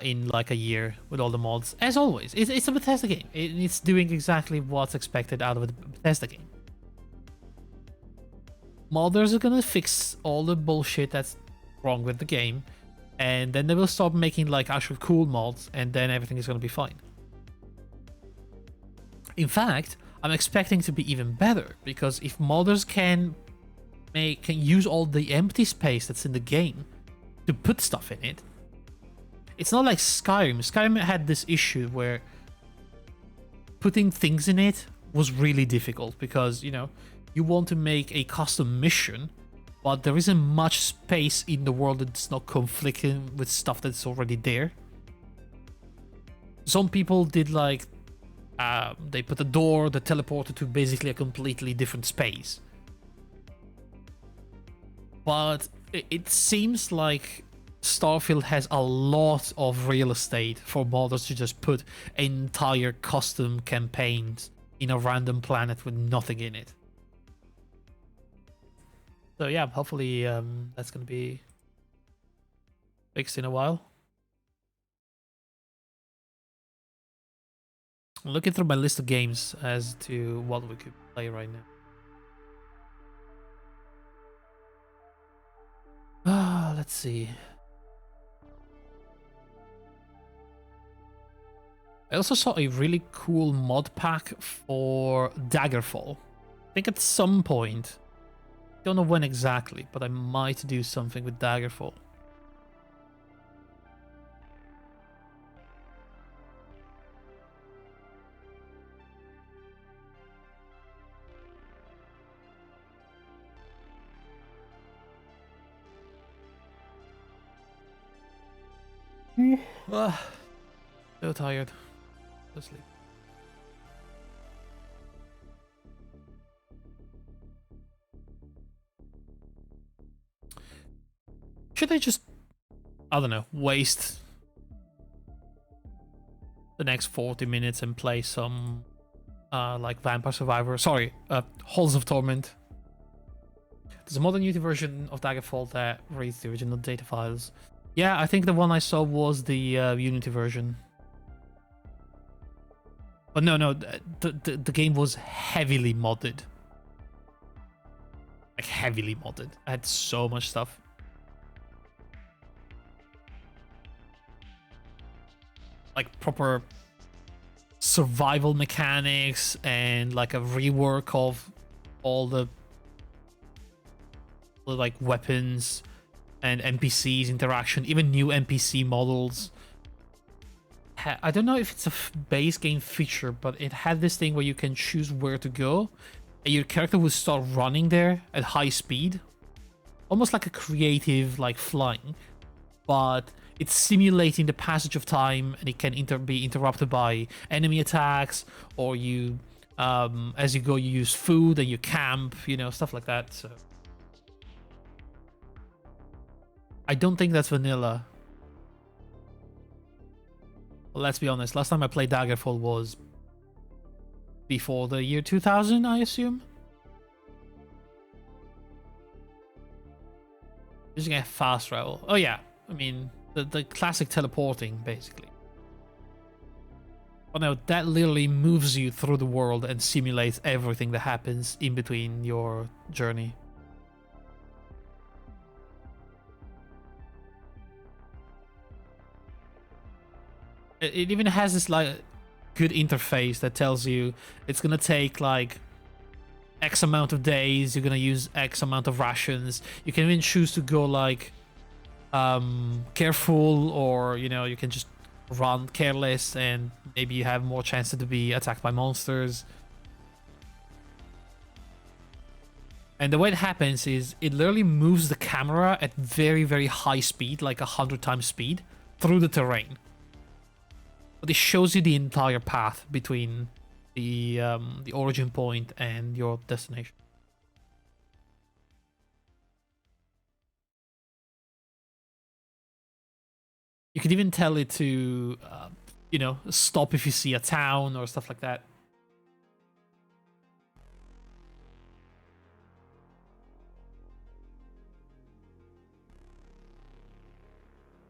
in like a year with all the mods. As always, it's a Bethesda game. It's doing exactly what's expected out of a Bethesda game. Modders are gonna fix all the bullshit that's wrong with the game, and then they will start making like actual cool mods, and then everything is gonna be fine. In fact, I'm expecting to be even better, because if modders can use all the empty space that's in the game to put stuff in it, it's not like Skyrim. Skyrim had this issue where putting things in it was really difficult, because, you know, you want to make a custom mission but there isn't much space in the world that's not conflicting with stuff that's already there. Some people did like, they put a door that teleported to basically a completely different space. But it seems like Starfield has a lot of real estate for modders to just put entire custom campaigns in a random planet with nothing in it. So yeah, hopefully that's gonna be fixed in a while. I'm looking through my list of games as to what we could play right now. Let's see. I also saw a really cool mod pack for Daggerfall. I think at some point. Don't know when exactly, but I might do something with Daggerfall. So tired. Go sleep. Should I just, I don't know, waste the next 40 minutes and play some like Vampire Survivor? Sorry, Halls of Torment. There's a modern Unity version of Daggerfall that reads the original data files. Yeah, I think the one I saw was the Unity version. But no, the game was heavily modded. Like, heavily modded. I had so much stuff. Like, proper survival mechanics and like a rework of all the like weapons and NPCs interaction, even new NPC models. I don't know if it's a base game feature, but it had this thing where you can choose where to go and your character will start running there at high speed, almost like a creative like flying, but it's simulating the passage of time, and it can be interrupted by enemy attacks, or you as you go you use food and you camp, you know, stuff like that. So I don't think that's vanilla. Well, let's be honest, last time I played Daggerfall was before the year 2000, I assume. Using a fast travel. Oh yeah, I mean, the classic teleporting, basically. But no, that literally moves you through the world and simulates everything that happens in between your journey. It even has this like good interface that tells you it's gonna take like X amount of days, you're gonna use X amount of rations. You can even choose to go like careful, or you know, you can just run careless and maybe you have more chance to be attacked by monsters. And the way it happens is it literally moves the camera at very, very high speed, like 100 times speed, through the terrain. But it shows you the entire path between the origin point and your destination. You could even tell it to, you know, stop if you see a town or stuff like that.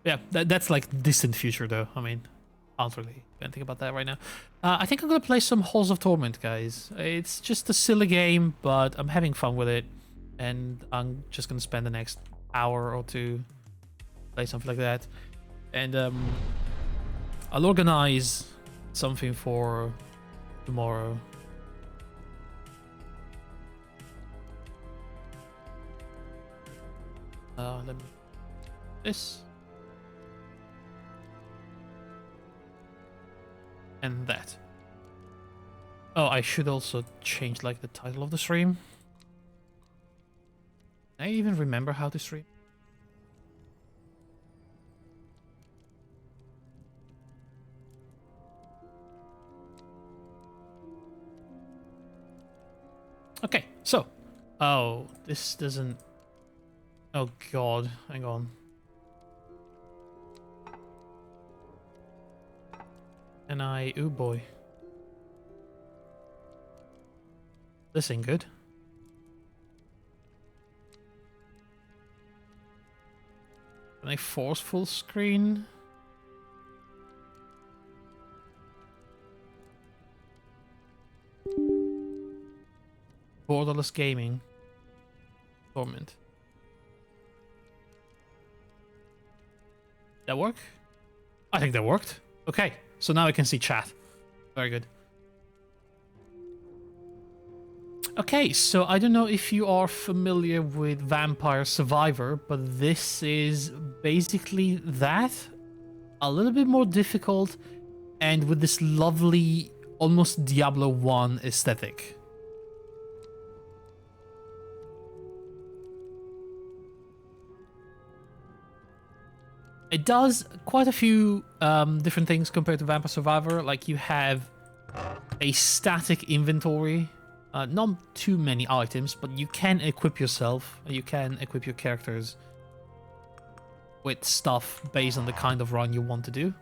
Yeah, that's like distant future though. I mean, I can't really think about that right now. I think I'm gonna play some Halls of Torment, guys. It's just a silly game, but I'm having fun with it, and I'm just gonna spend the next hour or two play something like that, and I'll organize something for tomorrow. Let me this. And that. Oh, I should also change like the title of the stream. I even remember how to stream. Okay, so. Oh, this doesn't... Oh god, hang on. And oh boy. This ain't good. Can I force full screen? Borderless gaming. Torment. That work? I think that worked. Okay, so now I can see chat. Very good. Okay, so I don't know if you are familiar with Vampire Survivor, but this is basically that. A little bit more difficult and with this lovely, almost Diablo 1 aesthetic. It does quite a few different things compared to Vampire Survivor. Like you have a static inventory, not too many items, but you can equip yourself. You can equip your characters with stuff based on the kind of run you want to do.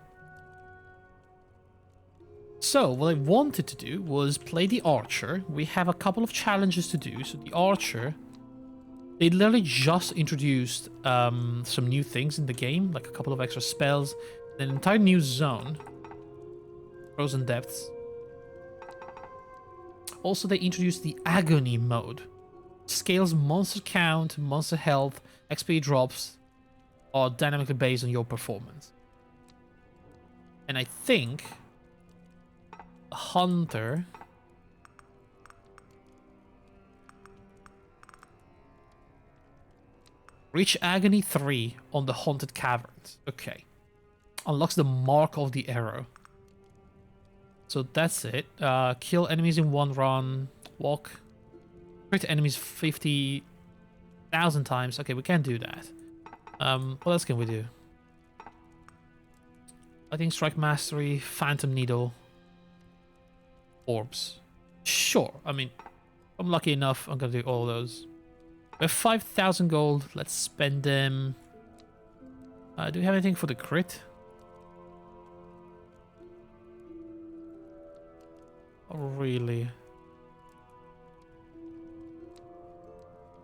So what I wanted to do was play the Archer. We have a couple of challenges to do. So the Archer, they literally just introduced some new things in the game, like a couple of extra spells, an entire new zone, Frozen Depths. Also, they introduced the Agony mode. Scales monster count, monster health, XP drops are dynamically based on your performance. And I think Hunter... Reach Agony 3 on the Haunted Caverns. Okay. Unlocks the Mark of the Arrow. So that's it. Kill enemies in one run. Walk. Crit enemies 50,000 times. Okay, we can do that. What else can we do? I think Strike Mastery, Phantom Needle, Orbs. Sure. I mean, if I'm lucky enough, I'm gonna do all those. We have 5,000 gold. Let's spend them. Do we have anything for the crit? Oh, really?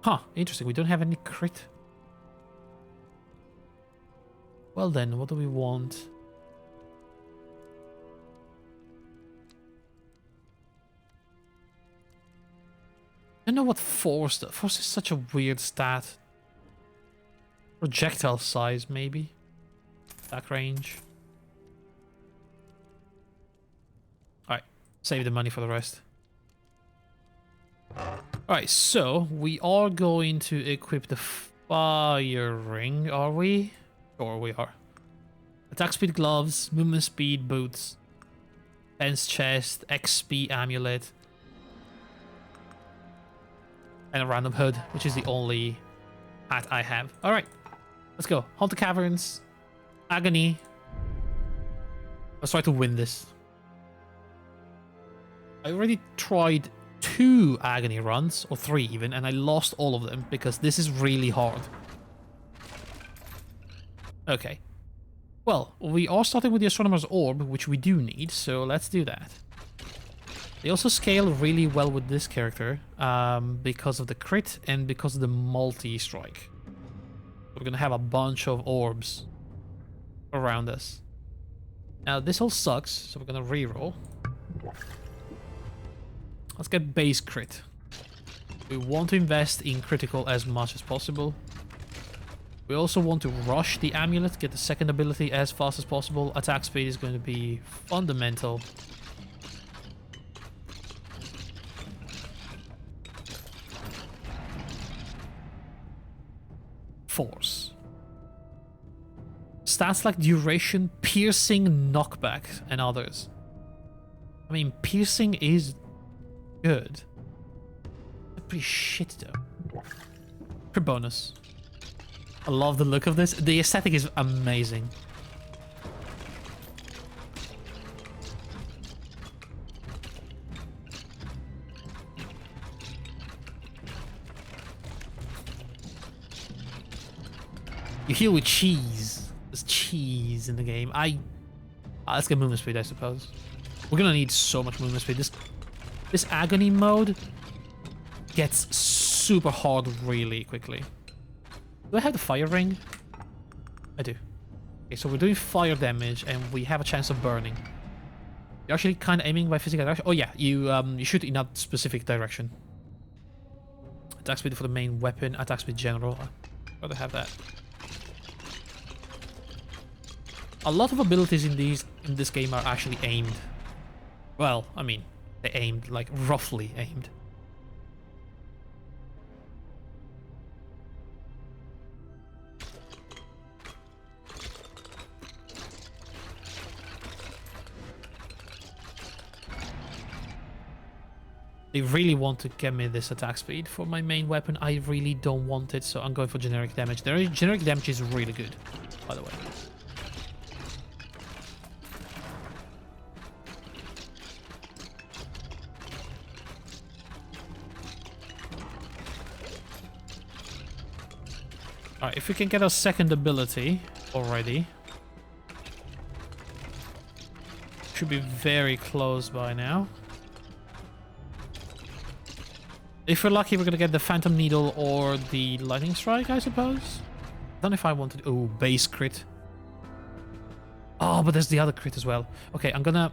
Huh, interesting. We don't have any crit. Well then, what do we want? I don't know what force. Force is such a weird stat. Projectile size, maybe. Attack range. Alright, save the money for the rest. Alright, so we are going to equip the fire ring, are we? Sure, we are. Attack speed gloves, movement speed boots, tense chest, XP amulet, and a random hood, which is the only hat I have. Alright, let's go. Haunted Caverns, Agony. Let's try to win this. I already tried 2 Agony runs, or 3 even, and I lost all of them because this is really hard. Okay. Well, we are starting with the Astronomer's Orb, which we do need, so let's do that. They also scale really well with this character because of the crit and because of the multi-strike. We're gonna have a bunch of orbs around us. Now, this all sucks, so we're gonna reroll. Let's get base crit. We want to invest in critical as much as possible. We also want to rush the amulet, get the second ability as fast as possible. Attack speed is going to be fundamental. Force. Stats like duration, piercing, knockback, and others. I mean, piercing is good. Pretty shit though. Per bonus. I love the look of this. The aesthetic is amazing. You heal with cheese. There's cheese in the game. Let's get movement speed, I suppose. We're gonna need so much movement speed. This agony mode gets super hard really quickly. Do I have the fire ring? I do. Okay, so we're doing fire damage and we have a chance of burning. You're actually kind of aiming by physical direction. Oh yeah, you shoot in that specific direction. Attack speed for the main weapon, attack speed general. I'd rather have that. A lot of abilities in this game are actually aimed. Well, I mean, they aimed, like roughly aimed. They really want to get me this attack speed for my main weapon. I really don't want it, so I'm going for generic damage. Generic damage is really good, by the way. Alright, if we can get a second ability already. Should be very close by now. If we're lucky, we're gonna get the Phantom Needle or the Lightning Strike, I suppose. I don't know if I wanted... Oh, base crit. Oh, but there's the other crit as well. Okay, I'm gonna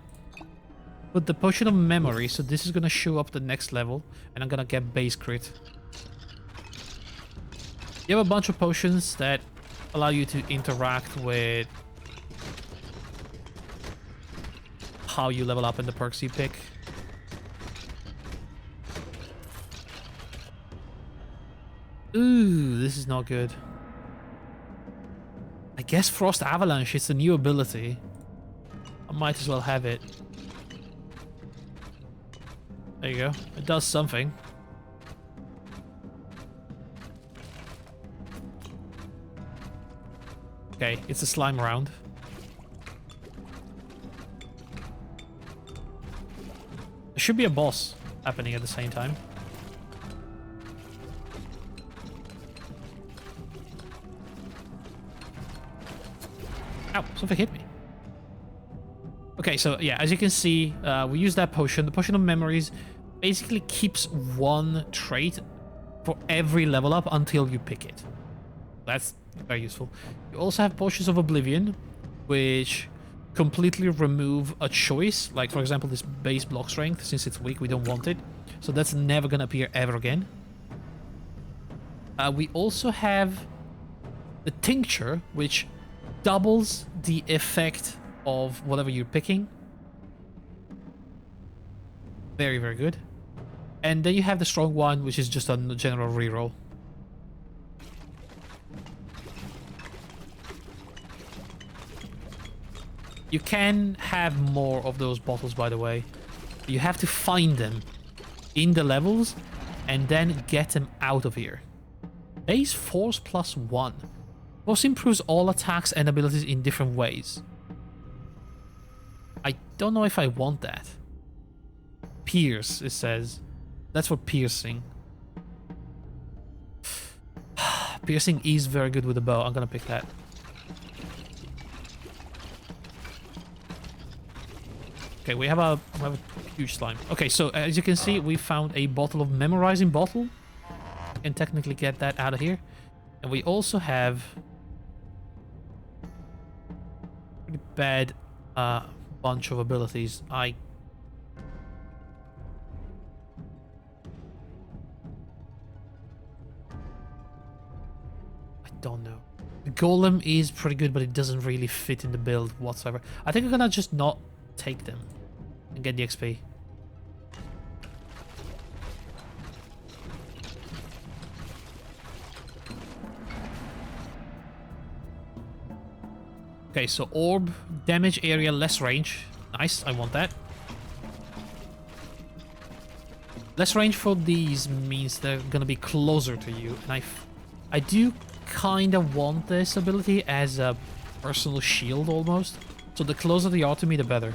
put the Potion of Memory, so this is gonna show up the next level, and I'm gonna get base crit. You have a bunch of potions that allow you to interact with how you level up in the perks you pick. Ooh, this is not good. I guess Frost Avalanche is a new ability. I might as well have it. There you go. It does something. Okay, it's a slime round. There should be a boss happening at the same time. Ow, something hit me. Okay, so yeah, as you can see, we use that potion. The Potion of Memories basically keeps one trait for every level up until you pick it. That's very useful. You also have Potions of Oblivion, which completely remove a choice. Like, for example, this base block strength. Since it's weak, we don't want it. So that's never gonna appear ever again. We also have the Tincture, which doubles the effect of whatever you're picking. Very, very good. And then you have the Strong One, which is just a general reroll. You can have more of those bottles, by the way. You have to find them in the levels and then get them out of here. Base Force +1. Force improves all attacks and abilities in different ways. I don't know if I want that. Pierce, it says. That's for piercing. Piercing is very good with a bow. I'm gonna pick that. Okay, we have a huge slime. Okay, so as you can see, we found a bottle of Memorizing Bottle. Can technically get that out of here. And we also have pretty bad bunch of abilities. I don't know. The Golem is pretty good, but it doesn't really fit in the build whatsoever. I think I'm gonna just not take them and get the XP. Okay, so orb, damage area, less range. Nice, I want that. Less range for these means they're gonna be closer to you, and I do kind of want this ability as a personal shield almost. So the closer they are to me, the better.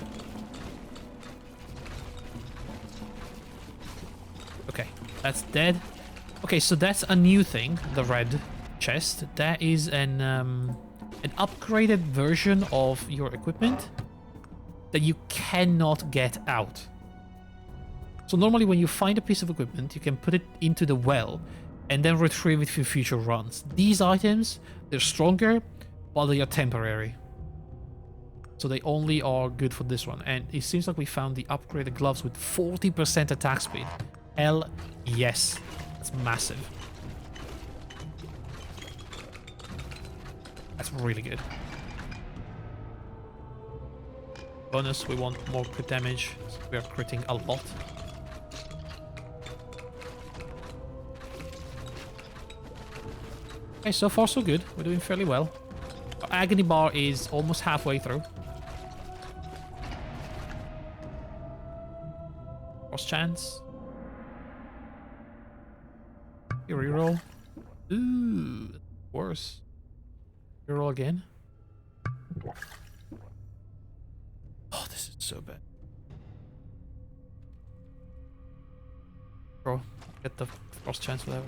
Okay, that's dead. Okay, so that's a new thing, the red chest. That is an upgraded version of your equipment that you cannot get out. So normally when you find a piece of equipment, you can put it into the well and then retrieve it for future runs. These items, they're stronger, but they are temporary. So they only are good for this one. And it seems like we found the upgraded gloves with 40% attack speed. Hell yes. That's massive. That's really good. Bonus, we want more crit damage. So we are critting a lot. Okay, so far so good. We're doing fairly well. Our agony bar is almost halfway through. Cross chance. You reroll. Ooh, worse. Reroll again. Oh, this is so bad. Bro, get the cross chance for that.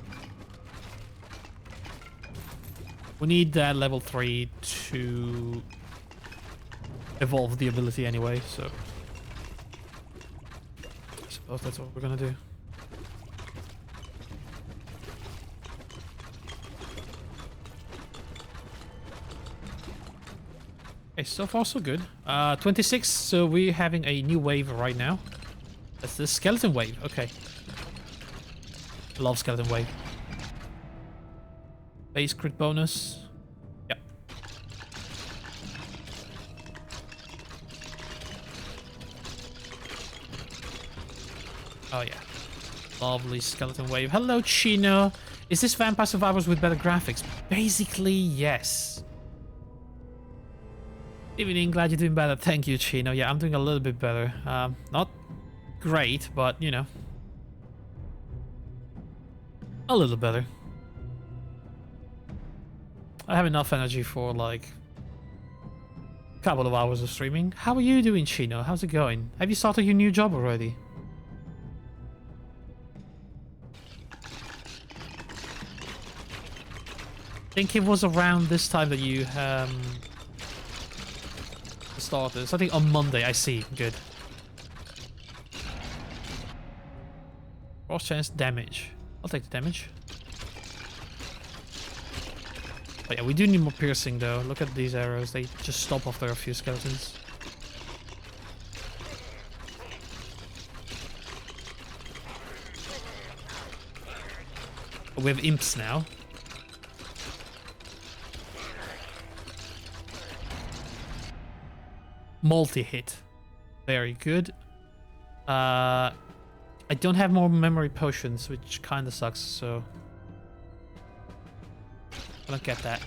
We need that level 3 to evolve the ability anyway, so I suppose that's what we're gonna do. Okay, so far so good. 26, so we're having a new wave right now. That's the skeleton wave, okay. Love skeleton wave. Base crit bonus. Yep. Oh yeah. Lovely skeleton wave. Hello, Chino. Is this Vampire Survivors with better graphics? Basically, yes. Evening, glad you're doing better. Thank you, Chino. Yeah, I'm doing a little bit better. Not great, but, you know. A little better. I have enough energy for, like, a couple of hours of streaming. How are you doing, Chino? How's it going? Have you started your new job already? I think it was around this time that you, started. So I think on Monday, I see. Good. Cross chance damage. I'll take the damage. But yeah, we do need more piercing though. Look at these arrows. They just stop after a few skeletons. We have imps now. Multi-hit. Very good. I don't have more memory potions, which kind of sucks, so I don't get that.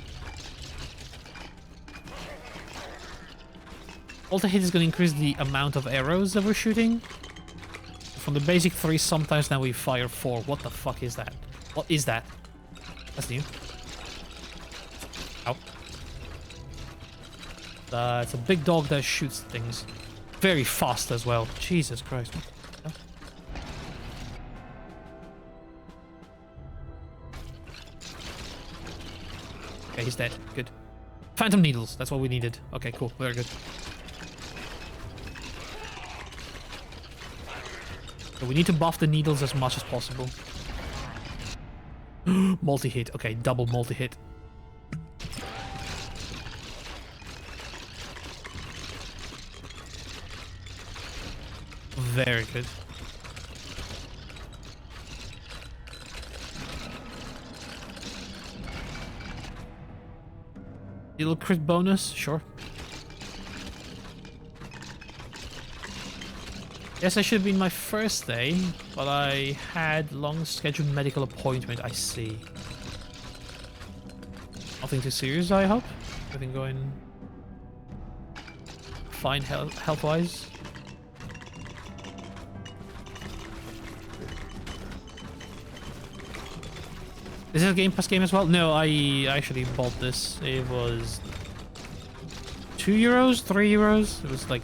Multi-hit is going to increase the amount of arrows that we're shooting. From the basic 3, sometimes now we fire 4. What the fuck is that? What is that? That's new. Ow. It's a big dog that shoots things. Very fast as well. Jesus Christ. Okay, he's dead. Good. Phantom needles. That's what we needed. Okay, cool. Very good. So we need to buff the needles as much as possible. Multi-hit. Okay, double multi-hit. Very good. Little crit bonus, sure. Yes, I should have been my first day, but I had long scheduled medical appointment, I see. Nothing too serious, I hope. Everything going fine health-wise. Is it a Game Pass game as well? No, I actually bought this. It was €2, €3. It was like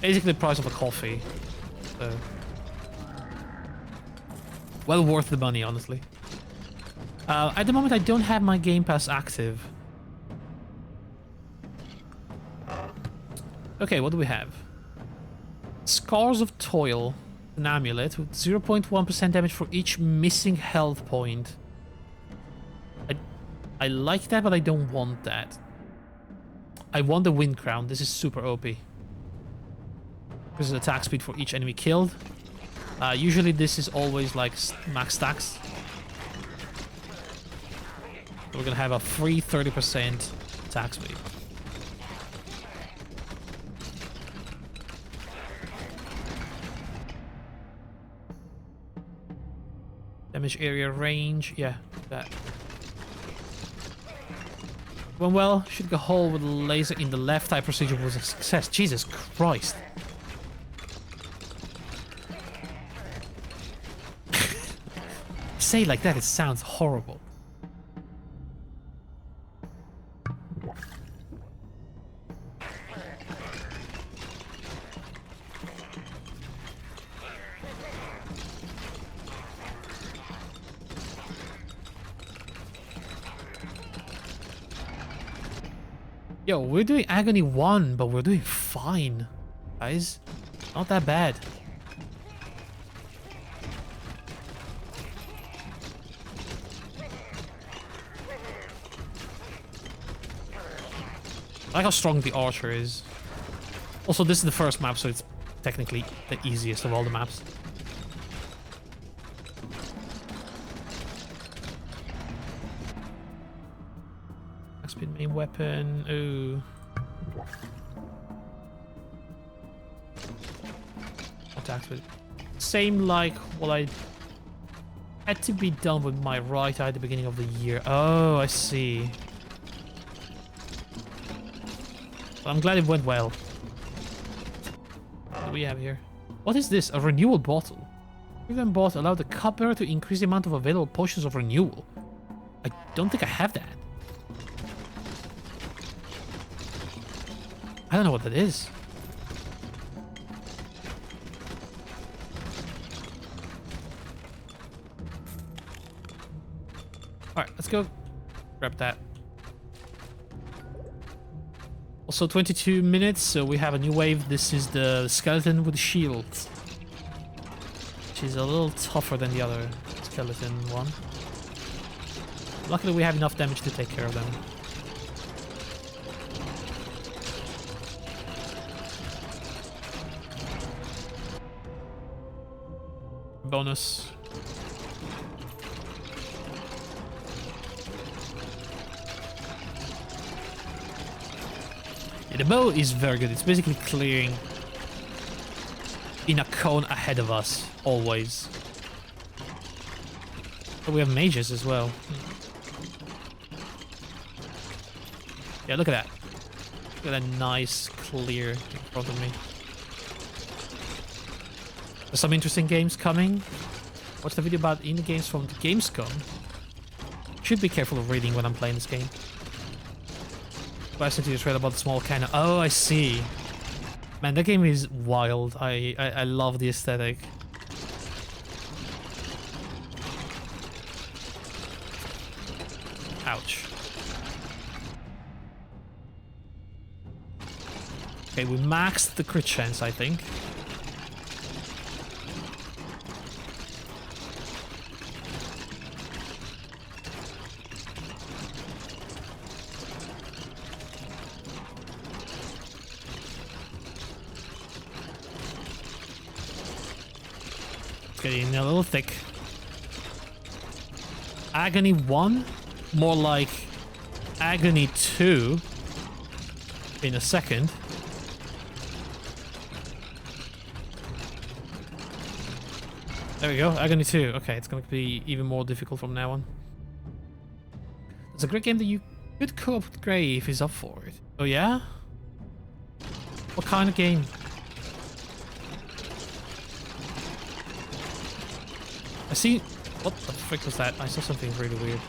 basically the price of a coffee. So well worth the money, honestly. At the moment, I don't have my Game Pass active. Okay, what do we have? Scars of Toil. An amulet with 0.1% damage for each missing health point. I like that, but I don't want that. I want the Wind Crown. This is super OP. This is attack speed for each enemy killed. Usually this is always like max stacks. So we're gonna have a free 30% attack speed. Damage area range, yeah, that. Went well, shoot a hole with a laser in the left eye procedure was a success. Jesus Christ. Say it like that, it sounds horrible. Yo, we're doing Agony 1, but we're doing fine, guys. Not that bad. I like how strong the archer is. Also, this is the first map, so it's technically the easiest of all the maps. Speed main weapon. Ooh. Attack speed. Same like what I had to be done with my right eye at the beginning of the year. Oh, I see. I'm glad it went well. What do we have here? What is this? A renewal bottle. Even bought allowed the cupbearer to increase the amount of available potions of renewal. I don't think I have that. I don't know what that is. Alright, let's go grab that. Also 22 minutes, so we have a new wave. This is the skeleton with the shield. Which is a little tougher than the other skeleton one. Luckily we have enough damage to take care of them. Bonus. Yeah, the bow is very good. It's basically clearing in a cone ahead of us, always. But we have mages as well. Yeah, look at that. Look at that nice clear in front of me. There's some interesting games coming. Watch the video about indie games from the Gamescom. Should be careful of reading when I'm playing this game. But I sent you a trailer about the small cannon. Oh, I see. Man, that game is wild. I love the aesthetic. Ouch. Okay, we maxed the crit chance, I think. Getting a little thick. Agony 1? More like Agony 2 in a second. There we go, Agony 2. Okay, it's gonna be even more difficult from now on. It's a great game that you could co-op with Gray if he's up for it. Oh yeah? What kind of game? I see What the frick was that? I saw something really weird.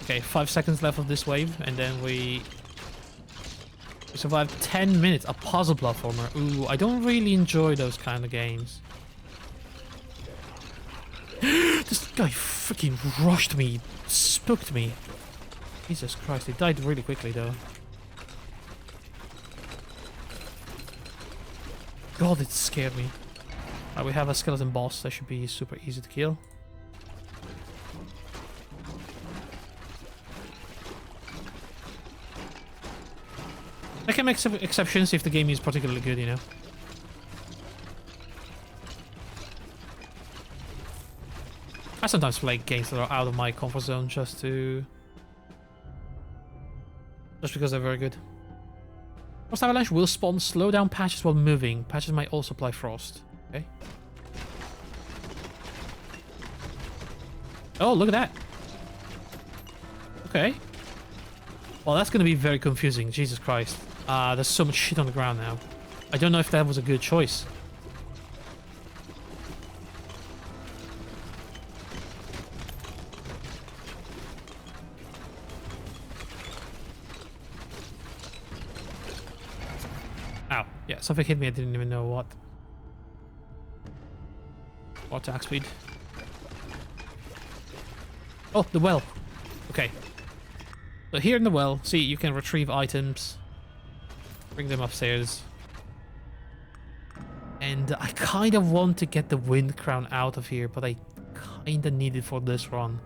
Okay, 5 seconds left of this wave, and then we survived 10 minutes. A puzzle platformer. Ooh, I don't really enjoy those kind of games. This guy freaking rushed me, spooked me. Jesus Christ, he died really quickly though. God, it scared me. We have a skeleton boss that should be super easy to kill. I can make some exceptions if the game is particularly good, you know. I sometimes play games that are out of my comfort zone just because they're very good. Frost Avalanche will spawn slow down patches while moving. Patches might also apply frost. Okay. Oh, look at that. Okay. Well, that's going to be very confusing. Jesus Christ. There's so much shit on the ground now. I don't know if that was a good choice. Ow. Yeah, something hit me. I didn't even know what. Attack speed. Oh, the well. Okay. So here in the well, see, you can retrieve items. Bring them upstairs. And I kind of want to get the wind crown out of here, but I kind of need it for this run.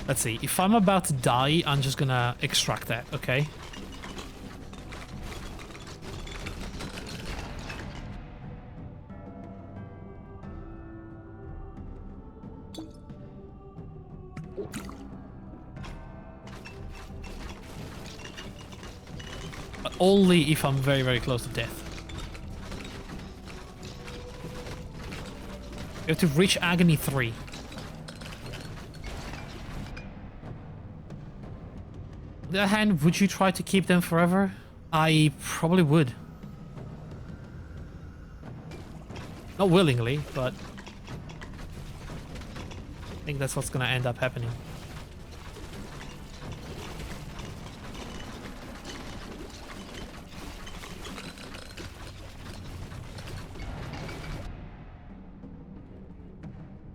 Let's see. If I'm about to die, I'm just gonna extract that, okay? But only if I'm very, very close to death. You have to reach Agony 3. On the other hand, would you try to keep them forever? I probably would. Not willingly, but I think that's what's gonna end up happening.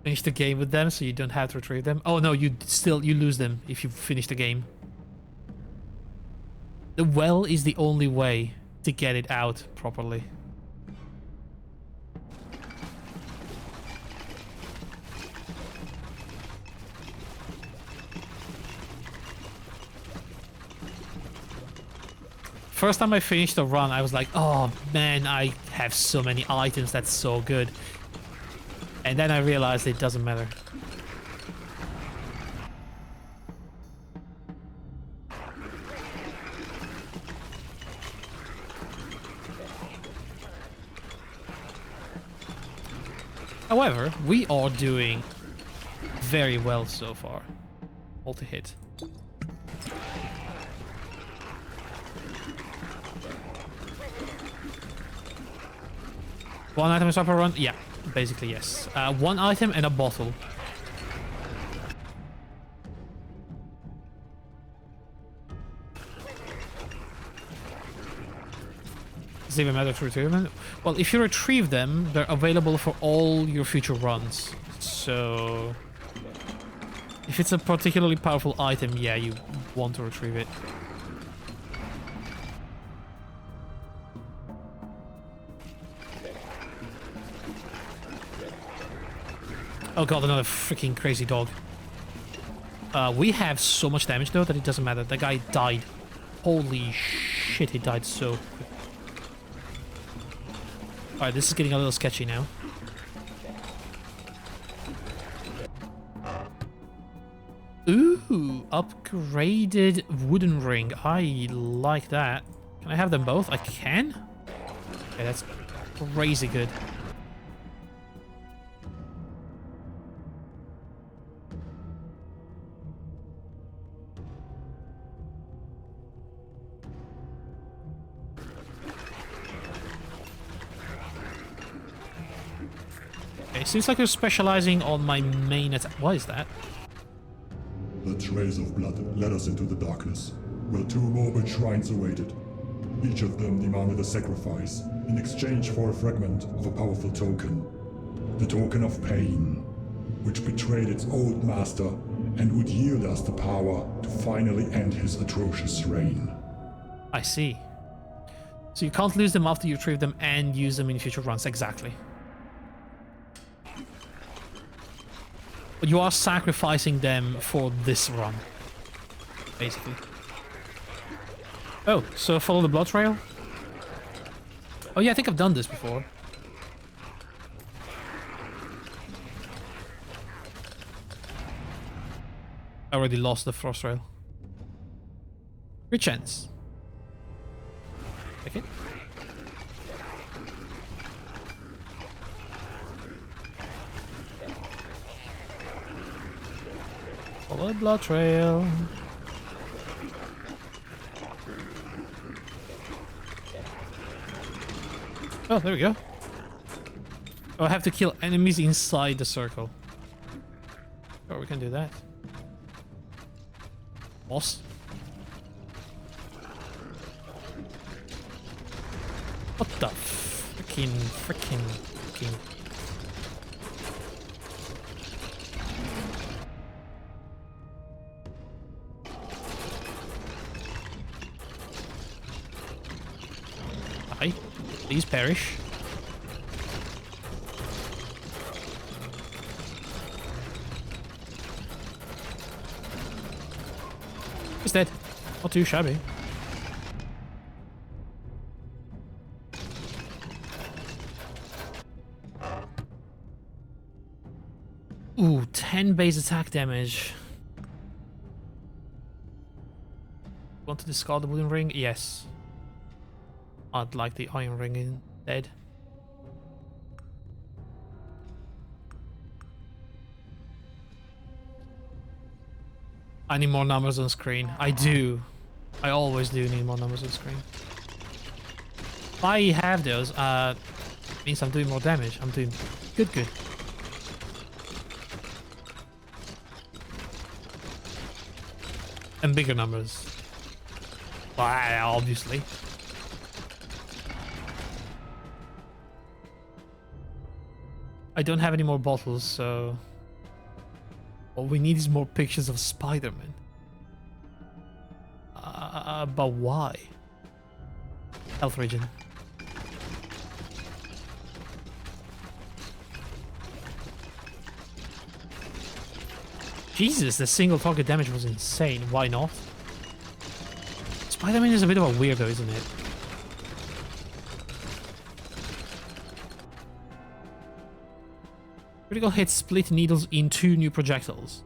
Finish the game with them so you don't have to retrieve them. Oh no, you lose them if you finish the game. The well is the only way to get it out properly. First time I finished the run, I was like, oh man, I have so many items, that's so good. And then I realized it doesn't matter. However, we are doing very well so far. Multi-hit. One item is up a run? Yeah, basically yes. One item and a bottle. Does it even matter to retrieve them? Well, if you retrieve them, they're available for all your future runs. So if it's a particularly powerful item, yeah, you want to retrieve it. Oh god, another freaking crazy dog. We have so much damage though that it doesn't matter. That guy died. Holy shit, he died so quick. Alright, this is getting a little sketchy now. Ooh, upgraded wooden ring. I like that. Can I have them both? I can? Okay, that's crazy good. It seems like you're specializing on my main attack. What is that? The trails of blood led us into the darkness, where two morbid shrines awaited. Each of them demanded a sacrifice in exchange for a fragment of a powerful token. The token of pain, which betrayed its old master and would yield us the power to finally end his atrocious reign. I see. So you can't lose them after you retrieve them and use them in future runs, exactly. But you are sacrificing them for this run, basically. Oh, so follow the blood trail? Oh yeah, I think I've done this before. I already lost the frost rail. Good chance. Okay. Follow the blood trail. Oh, there we go. Oh, I have to kill enemies inside the circle. Oh, we can do that. Boss. What the freaking. Die. Please perish. He's dead. Not too shabby. Ooh, 10 base attack damage. Want to discard the wooden ring? Yes. I'd like the iron ring instead. I need more numbers on screen. I do. I always do need more numbers on screen. If I have those, means I'm doing more damage. I'm doing good. And bigger numbers. Well, obviously. I don't have any more bottles, so... All we need is more pictures of Spider-Man. But why? Health regen. Jesus, the single target damage was insane. Why not? Spider-Man is a bit of a weirdo, isn't it? Critical hits split needles in 2 new projectiles.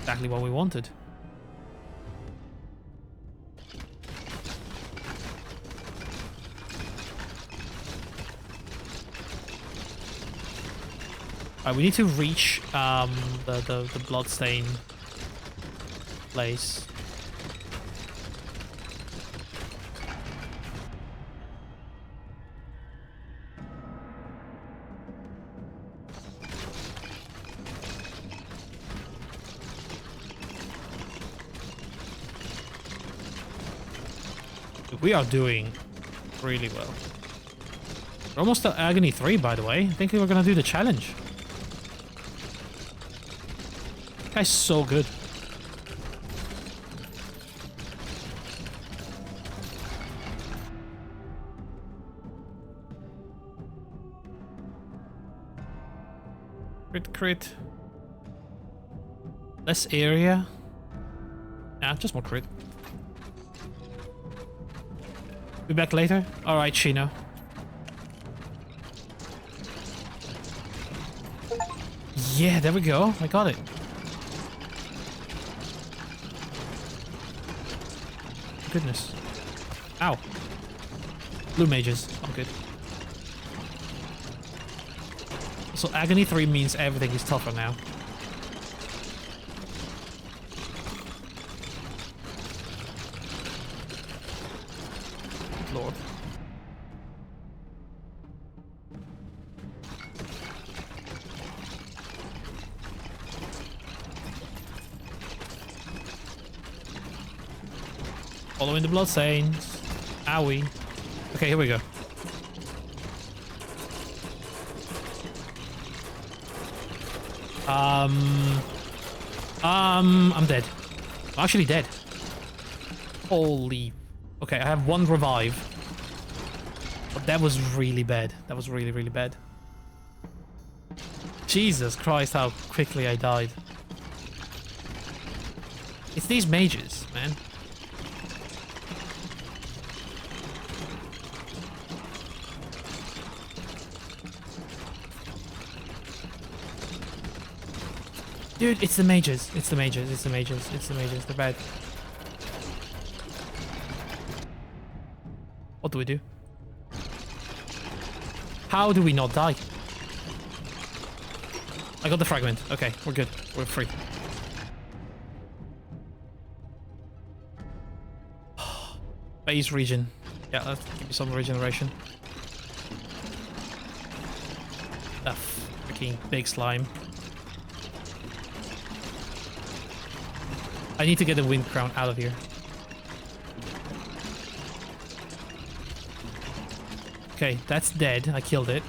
Exactly what we wanted. Alright, we need to reach the bloodstain place. We are doing really well. We're almost at Agony 3, by the way. I think we were gonna do the challenge. That guy's so good. Crit. Less area. Nah, just more crit. Be back later? Alright, Shino. Yeah, there we go. I got it. Goodness. Ow. Blue mages. I'm good. So Agony 3 means everything is tougher now. Lord. Following the bloodstains. Owie. Okay, here we go. I'm dead. I'm actually dead. Holy. Okay, I have one revive. But that was really bad. That was really, really bad. Jesus Christ, how quickly I died. It's these mages, man. Dude, it's the mages. It's the mages. It's the mages. It's the mages. They're bad. What do we do? How do we not die? I got the fragment. Okay, we're good. We're free. Base region. Yeah, let's give you some regeneration. That freaking big slime. I need to get the wind crown out of here. Okay, that's dead. I killed it.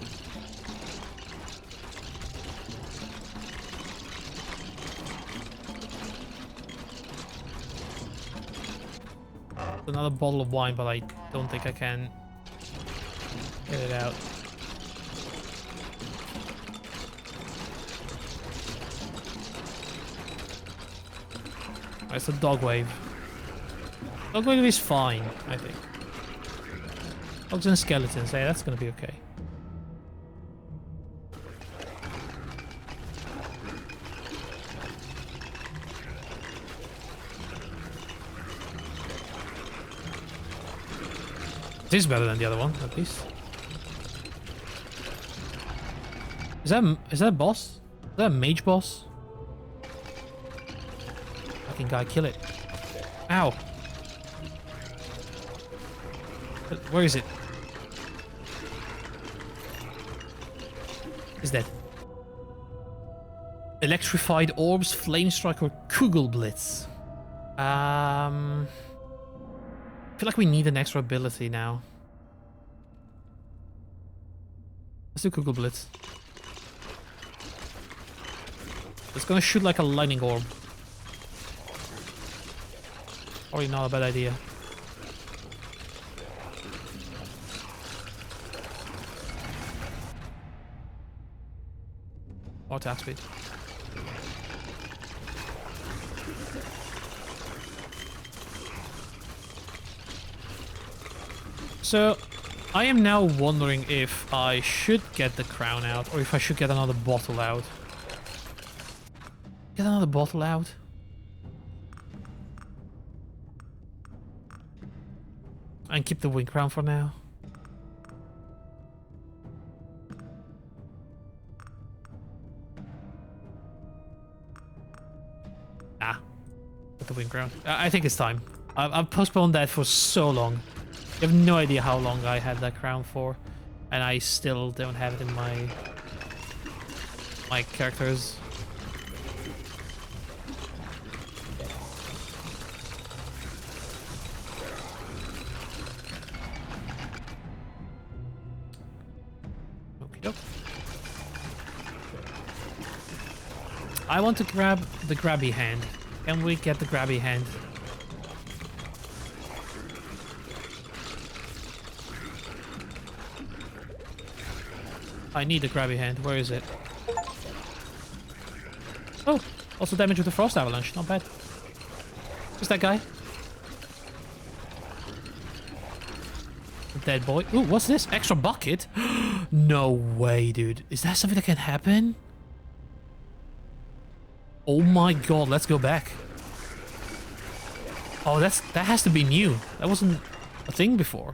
Another bottle of wine, but I don't think I can get it out. It's a dog wave. Dog wave is fine, I think. Dogs and skeletons, hey, that's gonna be okay. This is better than the other one, at least. Is that a boss? Is that a mage boss? Fucking guy, kill it. Ow. Where is it? It's dead. Electrified orbs, flame strike, or Kugelblitz. I feel like we need an extra ability now. Let's do Kugelblitz. It's gonna shoot like a lightning orb. Probably not a bad idea. Or attack speed. So, I am now wondering if I should get the crown out or if I should get another bottle out. Get another bottle out? And keep the wing crown for now. Put the wing crown. I think it's time. I've postponed that for so long. You have no idea how long I had that crown for, and I still don't have it in my characters. I want to grab the grabby hand. Can we get the grabby hand? I need the grabby hand. Where is it? Oh, also damage with the frost avalanche. Not bad. Just that guy. Dead boy. Ooh, what's this? Extra bucket? No way, dude. Is that something that can happen? Oh my god, let's go back. Oh, that has to be new. That wasn't a thing before.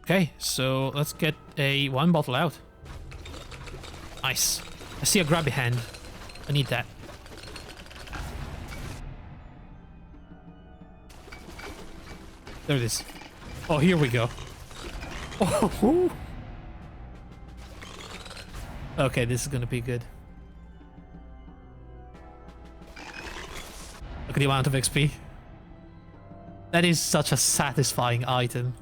Okay, so let's get a wine bottle out. Nice. I see a grabby hand. I need that. There it is. Oh, here we go. Oh, Okay, this is gonna be good. Look at the amount of XP. That is such a satisfying item.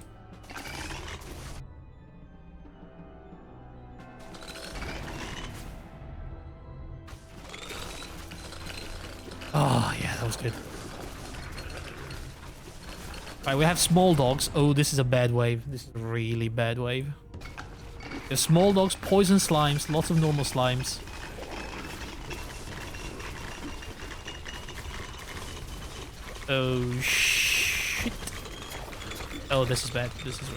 Oh, yeah, that was good. Alright, we have small dogs. Oh, this is a bad wave. This is a really bad wave. There's small dogs, poison slimes, lots of normal slimes. Oh, shit. Oh, this is bad. This is...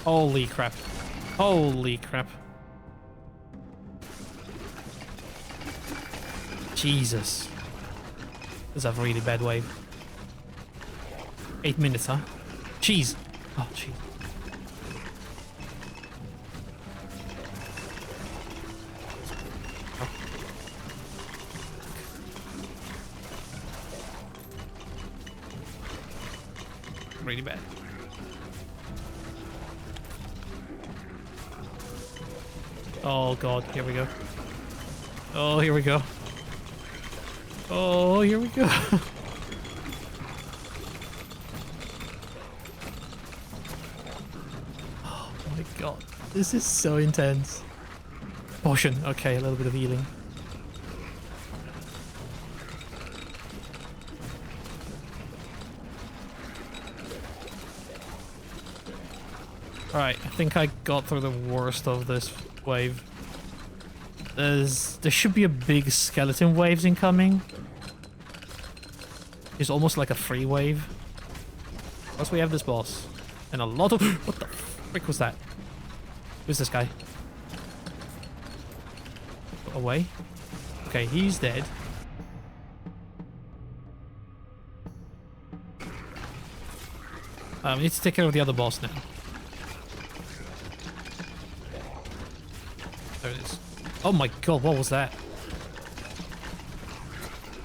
Holy crap. Holy crap. Jesus. This is a really bad wave. 8 minutes, huh? Jeez. Oh, jeez. Oh. Really bad. Oh god, here we go. Oh, here we go. Oh, here we go. Oh my god, this is so intense. Potion, okay, a little bit of healing. Alright, I think I got through the worst of this wave. There should be a big skeleton waves incoming. It's almost like a free wave. Plus we have this boss. And a lot of... What the frick was that? Who's this guy? Away? Okay, he's dead. We need to take care of the other boss now. There it is. Oh my god, what was that?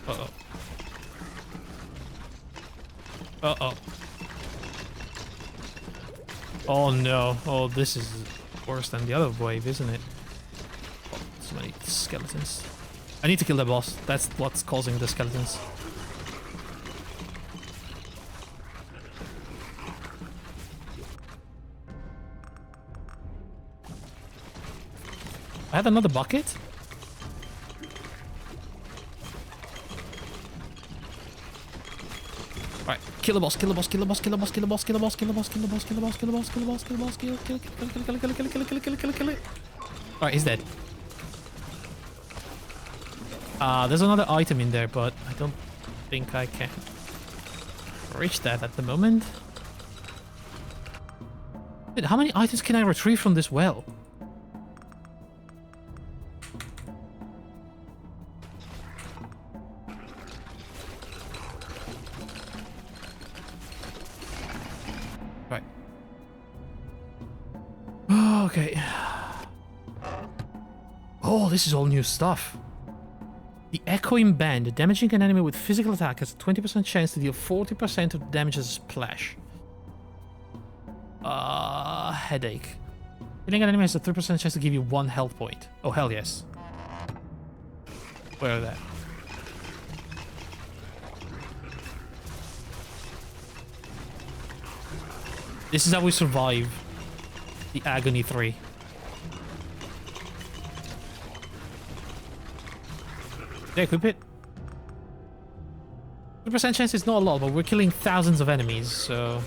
Uh-oh. Uh-oh. Oh no. Oh, this is worse than the other wave, isn't it? Oh, so many skeletons. I need to kill the boss. That's what's causing the skeletons. I have another bucket? Alright, kill the boss, kill the boss, kill the boss, kill the boss, kill the boss, kill the boss, kill the boss, kill the boss, kill the boss, kill the boss, kill the boss, kill the boss, kill it, kill it. Alright, he's dead. There's another item in there, but I don't think I can reach that at the moment. Dude, how many items can I retrieve from this well? Okay. Oh, this is all new stuff. The Echoing Band. Damaging an enemy with physical attack has a 20% chance to deal 40% of the damage as a splash. Headache. Hitting an enemy has a 3% chance to give you 1 health point. Oh, hell yes. Where are that? This is how we survive the Agony 3. Did I equip it? 3% chance is not a lot, but we're killing thousands of enemies, so...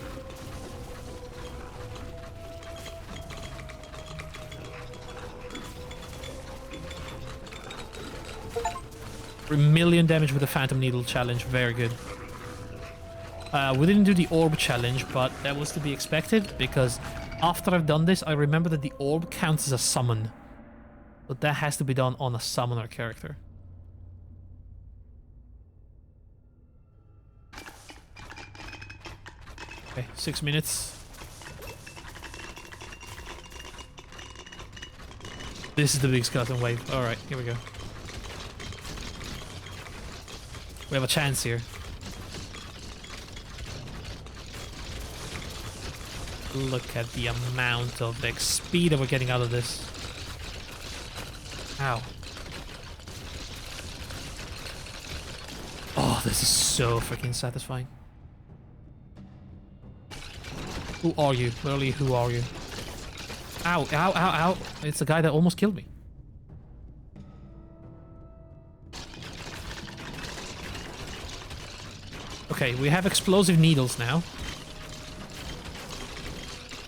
3,000,000 damage with the Phantom Needle challenge, very good. We didn't do the Orb challenge, but that was to be expected, because after I've done this, I remember that the Orb counts as a summon. But that has to be done on a summoner character. Okay, 6 minutes. This is the big skeleton wave. Alright, here we go. We have a chance here. Look at the amount of XP that we're getting out of this. Ow. Oh, this is so freaking satisfying. Who are you? Literally, who are you? Ow, ow, ow, ow. It's the guy that almost killed me. Okay, we have explosive needles now.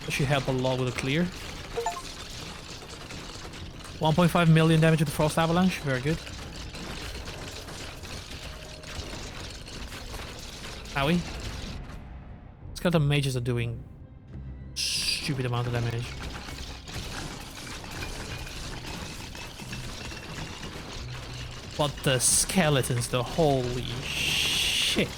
That should help a lot with a clear. 1.5 million damage with the Frost Avalanche. Very good. Owie. Skeleton mages are doing stupid amount of damage. But the skeletons, the holy shit.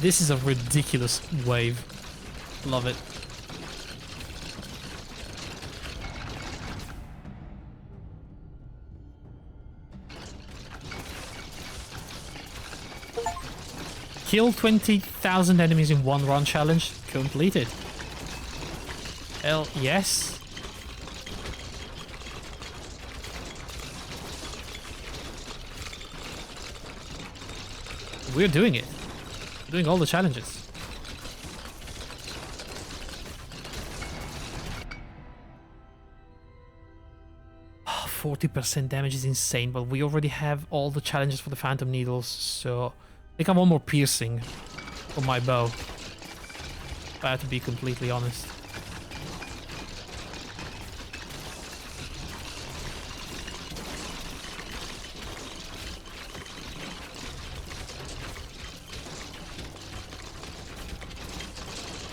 This is a ridiculous wave. Love it. Kill 20,000 enemies in one run challenge completed. Hell yes. We're doing it. We're doing all the challenges. Oh, 40% damage is insane, but we already have all the challenges for the Phantom Needles, so I think I want more piercing for my bow. If I have to be completely honest.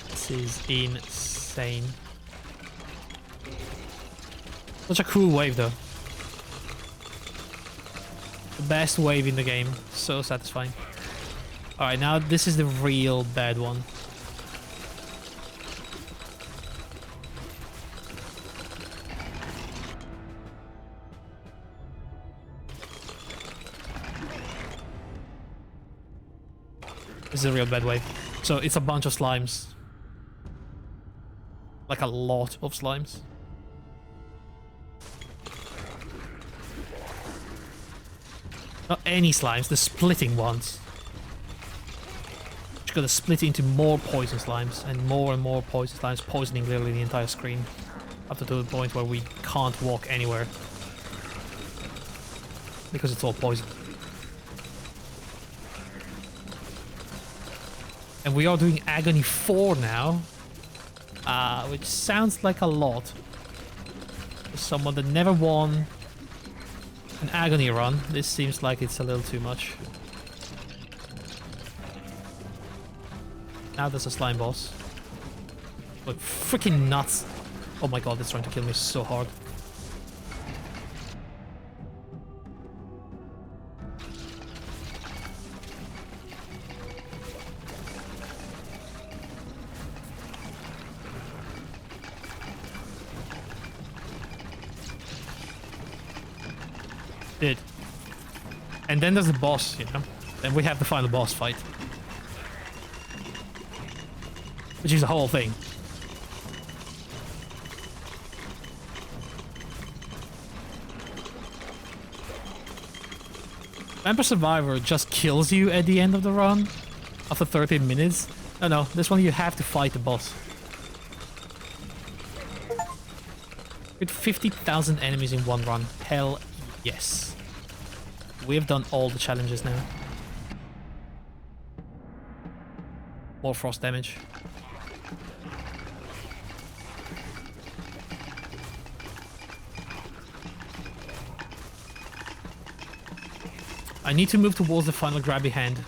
This is insane. Such a cool wave though. The best wave in the game. So satisfying. Alright, now this is the real bad one. This is a real bad wave. So it's a bunch of slimes. Like a lot of slimes. Not any slimes, the splitting ones. Just gotta split into more poison slimes and more poison slimes, poisoning literally the entire screen. Up to the point where we can't walk anywhere. Because it's all poison. And we are doing Agony 4 now. Which sounds like a lot. For someone that never won an Agony run, this seems like it's a little too much. Now there's a slime boss. Look, freaking nuts. Oh my god, it's trying to kill me so hard. Did. And then there's the boss, you know? Then we have the final boss fight. Which is the whole thing. Vampire Survivor just kills you at the end of the run. After 13 minutes. No, this one you have to fight the boss. With 50,000 enemies in one run. Hell yes. We've done all the challenges now. More frost damage. I need to move towards the final grabby hand.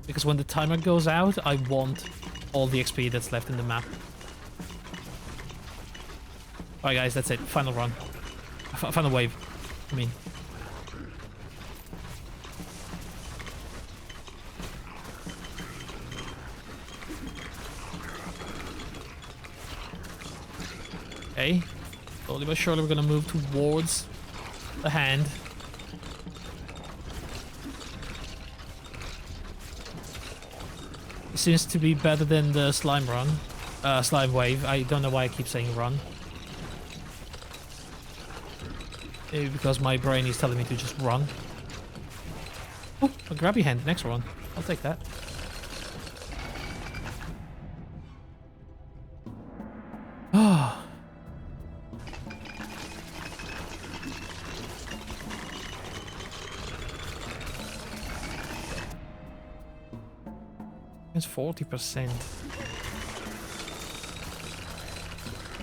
Because when the timer goes out, I want all the XP that's left in the map. Alright guys, that's it. Final run. Final wave. I mean. Okay. Slowly but surely we're gonna move towards the hand. It seems to be better than the slime run. Slime wave. I don't know why I keep saying run. Maybe because my brain is telling me to just run. Oh, a grabby hand. Next one. I'll take that. Ah. It's 40%.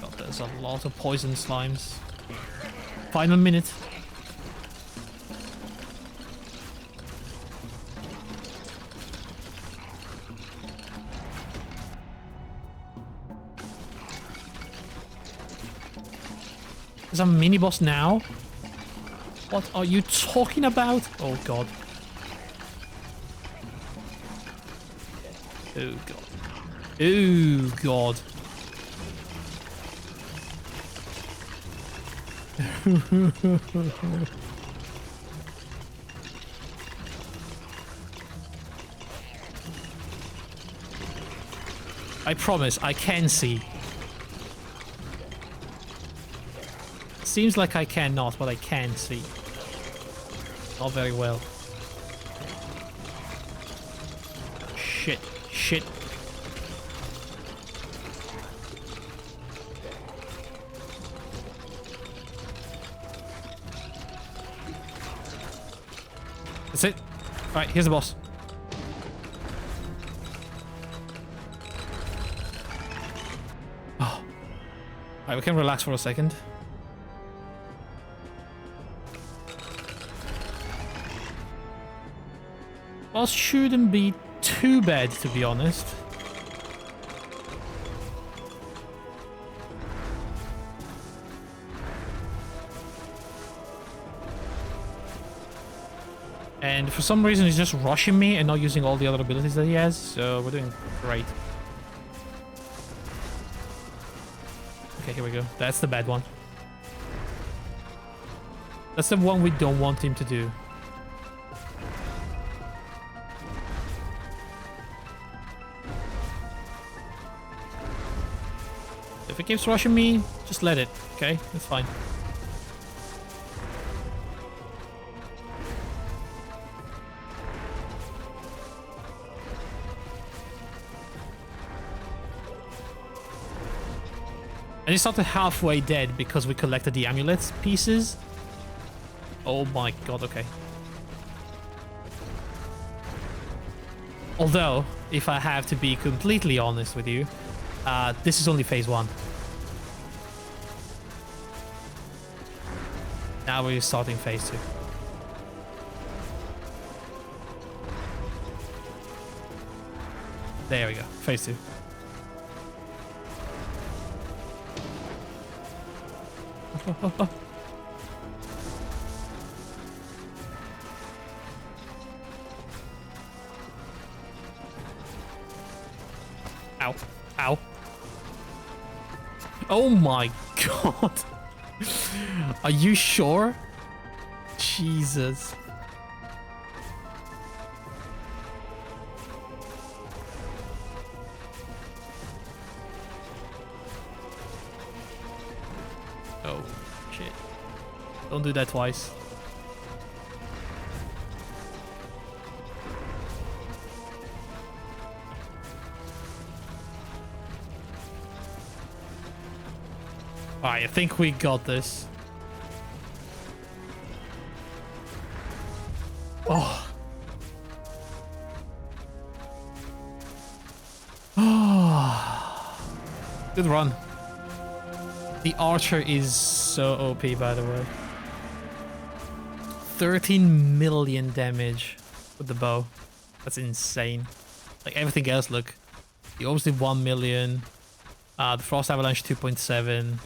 God, there's a lot of poison slimes. Final minute. There's a mini boss now? What are you talking about? Oh god. Oh god. Oh god. I promise, I can see. Seems like I cannot, but I can see. Not very well. Shit. Shit. That's it. Alright, here's the boss. Oh. Alright, we can relax for a second. Boss shouldn't be too bad, to be honest. And for some reason he's just rushing me and not using all the other abilities that he has, so we're doing great. Okay, here we go. That's the bad one. That's the one we don't want him to do. If it keeps rushing me, just let it, okay? That's fine. And he started halfway dead because we collected the amulet pieces. Oh my god, okay. Although, if I have to be completely honest with you, this is only phase 1. Now we're starting phase 2. There we go, phase 2. Ow. Ow. Oh my god. Are you sure? Jesus. Oh, shit. Don't do that twice. Alright, I think we got this. Oh. Oh. Good run. The archer is so OP, by the way. 13 million damage with the bow. That's insane. Like everything else, look. The orbs did 1 million. The frost avalanche 2.7.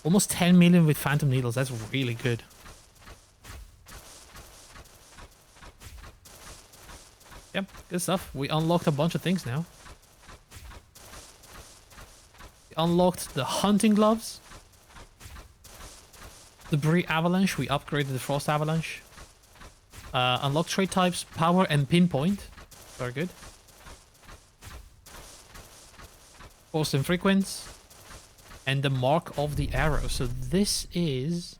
Almost 10 million with phantom needles. That's really good. Yep, good stuff. We unlocked a bunch of things now. We unlocked the hunting gloves. Debris Avalanche, we upgraded the Frost Avalanche. Unlock trait types, Power and Pinpoint. Very good. Force and Frequency. And the Mark of the Arrow. So this is...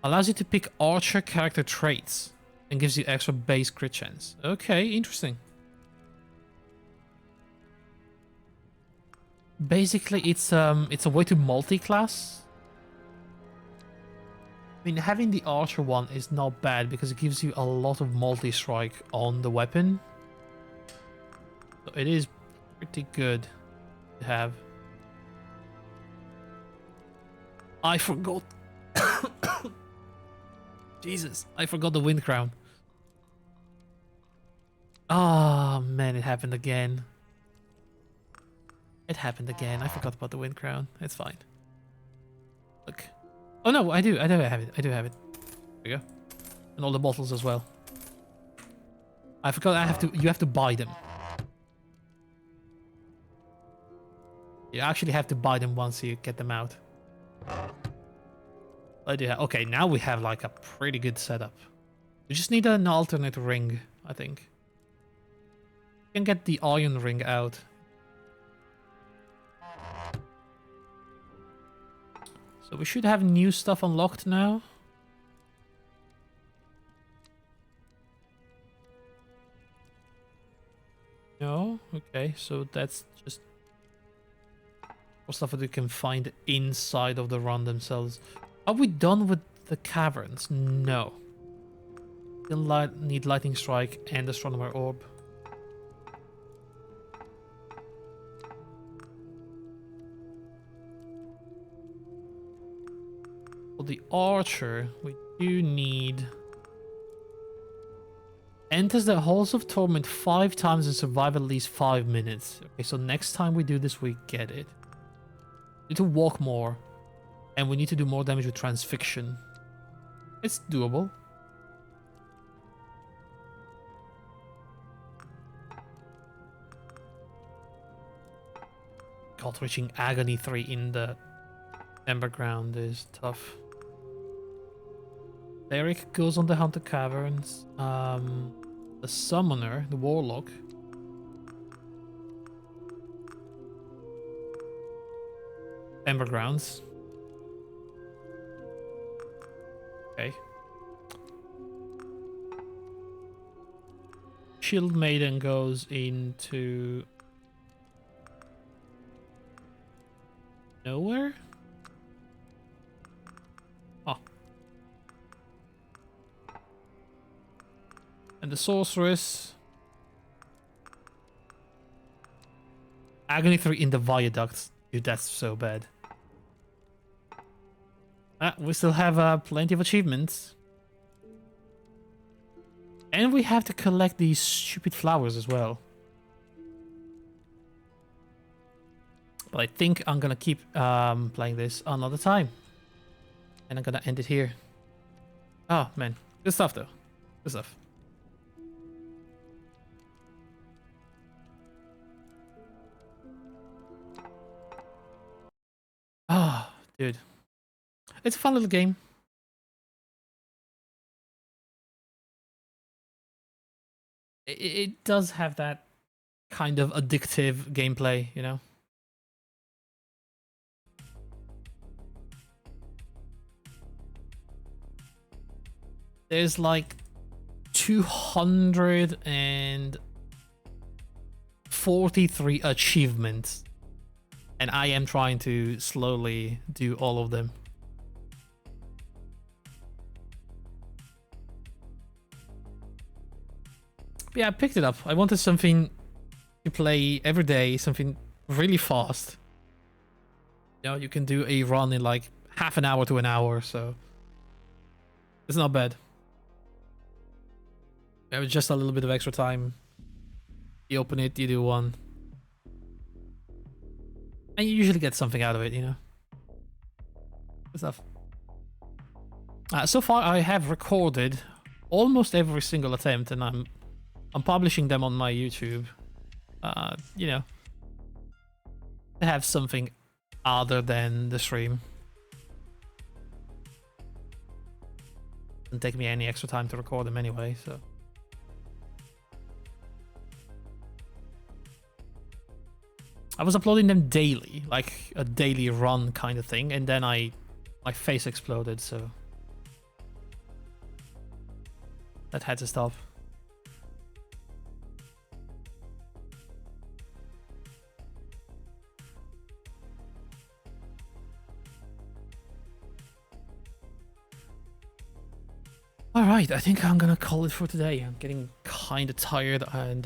allows you to pick Archer character traits. And gives you extra base crit chance. Okay, interesting. Basically, it's a way to multi-class. I mean, having the Archer one is not bad because it gives you a lot of multi-strike on the weapon. So it is pretty good to have. I forgot. Jesus, I forgot the Wind Crown. Oh man, it happened again. It happened again. I forgot about the Wind Crown. It's fine. Look. Oh no, I do have it. I do have it. There we go. And all the bottles as well. I forgot you have to buy them. You actually have to buy them once you get them out. I do have, okay, now we have like a pretty good setup. We just need an alternate ring, I think. We can get the iron ring out. So we should have new stuff unlocked now. No? Okay, so that's just stuff that we can find inside of the run themselves. Are we done with the caverns? No. Still need Lightning Strike and Astronomer Orb. For the Archer, we do need... enters the halls of Torment 5 times and survive at least 5 minutes. Okay, so next time we do this, we get it. We need to walk more. And we need to do more damage with Transfixion. It's doable. God, reaching Agony 3 in the Emberground is tough. Derek goes on the Haunted Caverns. The Summoner, the Warlock. Embergrounds. Okay. Shield Maiden goes into... nowhere? Oh. And the Sorceress... Agony 3 in the Viaduct. Dude, that's so bad. We still have plenty of achievements. And we have to collect these stupid flowers as well. But I think I'm gonna keep playing this another time. And I'm gonna end it here. Oh, man. Good stuff, though. Good stuff. Ah, dude. It's a fun little game. It does have that kind of addictive gameplay, you know? There's like 243 achievements. And I am trying to slowly do all of them. Yeah, I picked it up. I wanted something to play every day, something really fast. You know, you can do a run in like half an hour to an hour, so it's not bad. You have just a little bit of extra time. You open it, you do one. And you usually get something out of it, you know? Good stuff. So far, I have recorded almost every single attempt, and I'm publishing them on my YouTube. You know, to have something other than the stream. Doesn't take me any extra time to record them anyway, so. I was uploading them daily, like a daily run kind of thing, and then my face exploded, so that had to stop. Alright, I think I'm gonna call it for today. I'm getting kinda tired, and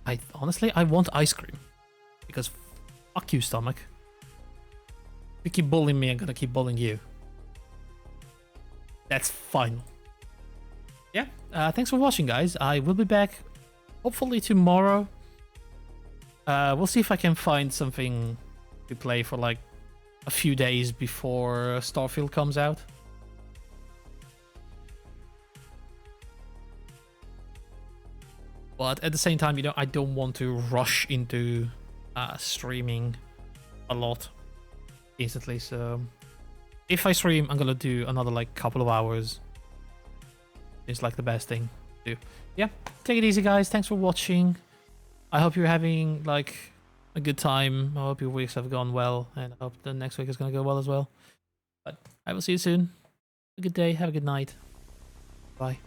I honestly want ice cream. Because fuck you, stomach. If you keep bullying me, I'm gonna keep bullying you. That's final. Yeah, thanks for watching, guys. I will be back hopefully tomorrow. We'll see if I can find something to play for like a few days before Starfield comes out. But at the same time, you know, I don't want to rush into streaming a lot instantly, so if I stream, I'm gonna do another like couple of hours. It's like the best thing to do. Yeah, take it easy, guys. Thanks for watching. I hope you're having like a good time. I hope your weeks have gone well, and I hope the next week is gonna go well as well. But I will see you soon. Have a good day, have a good night. Bye.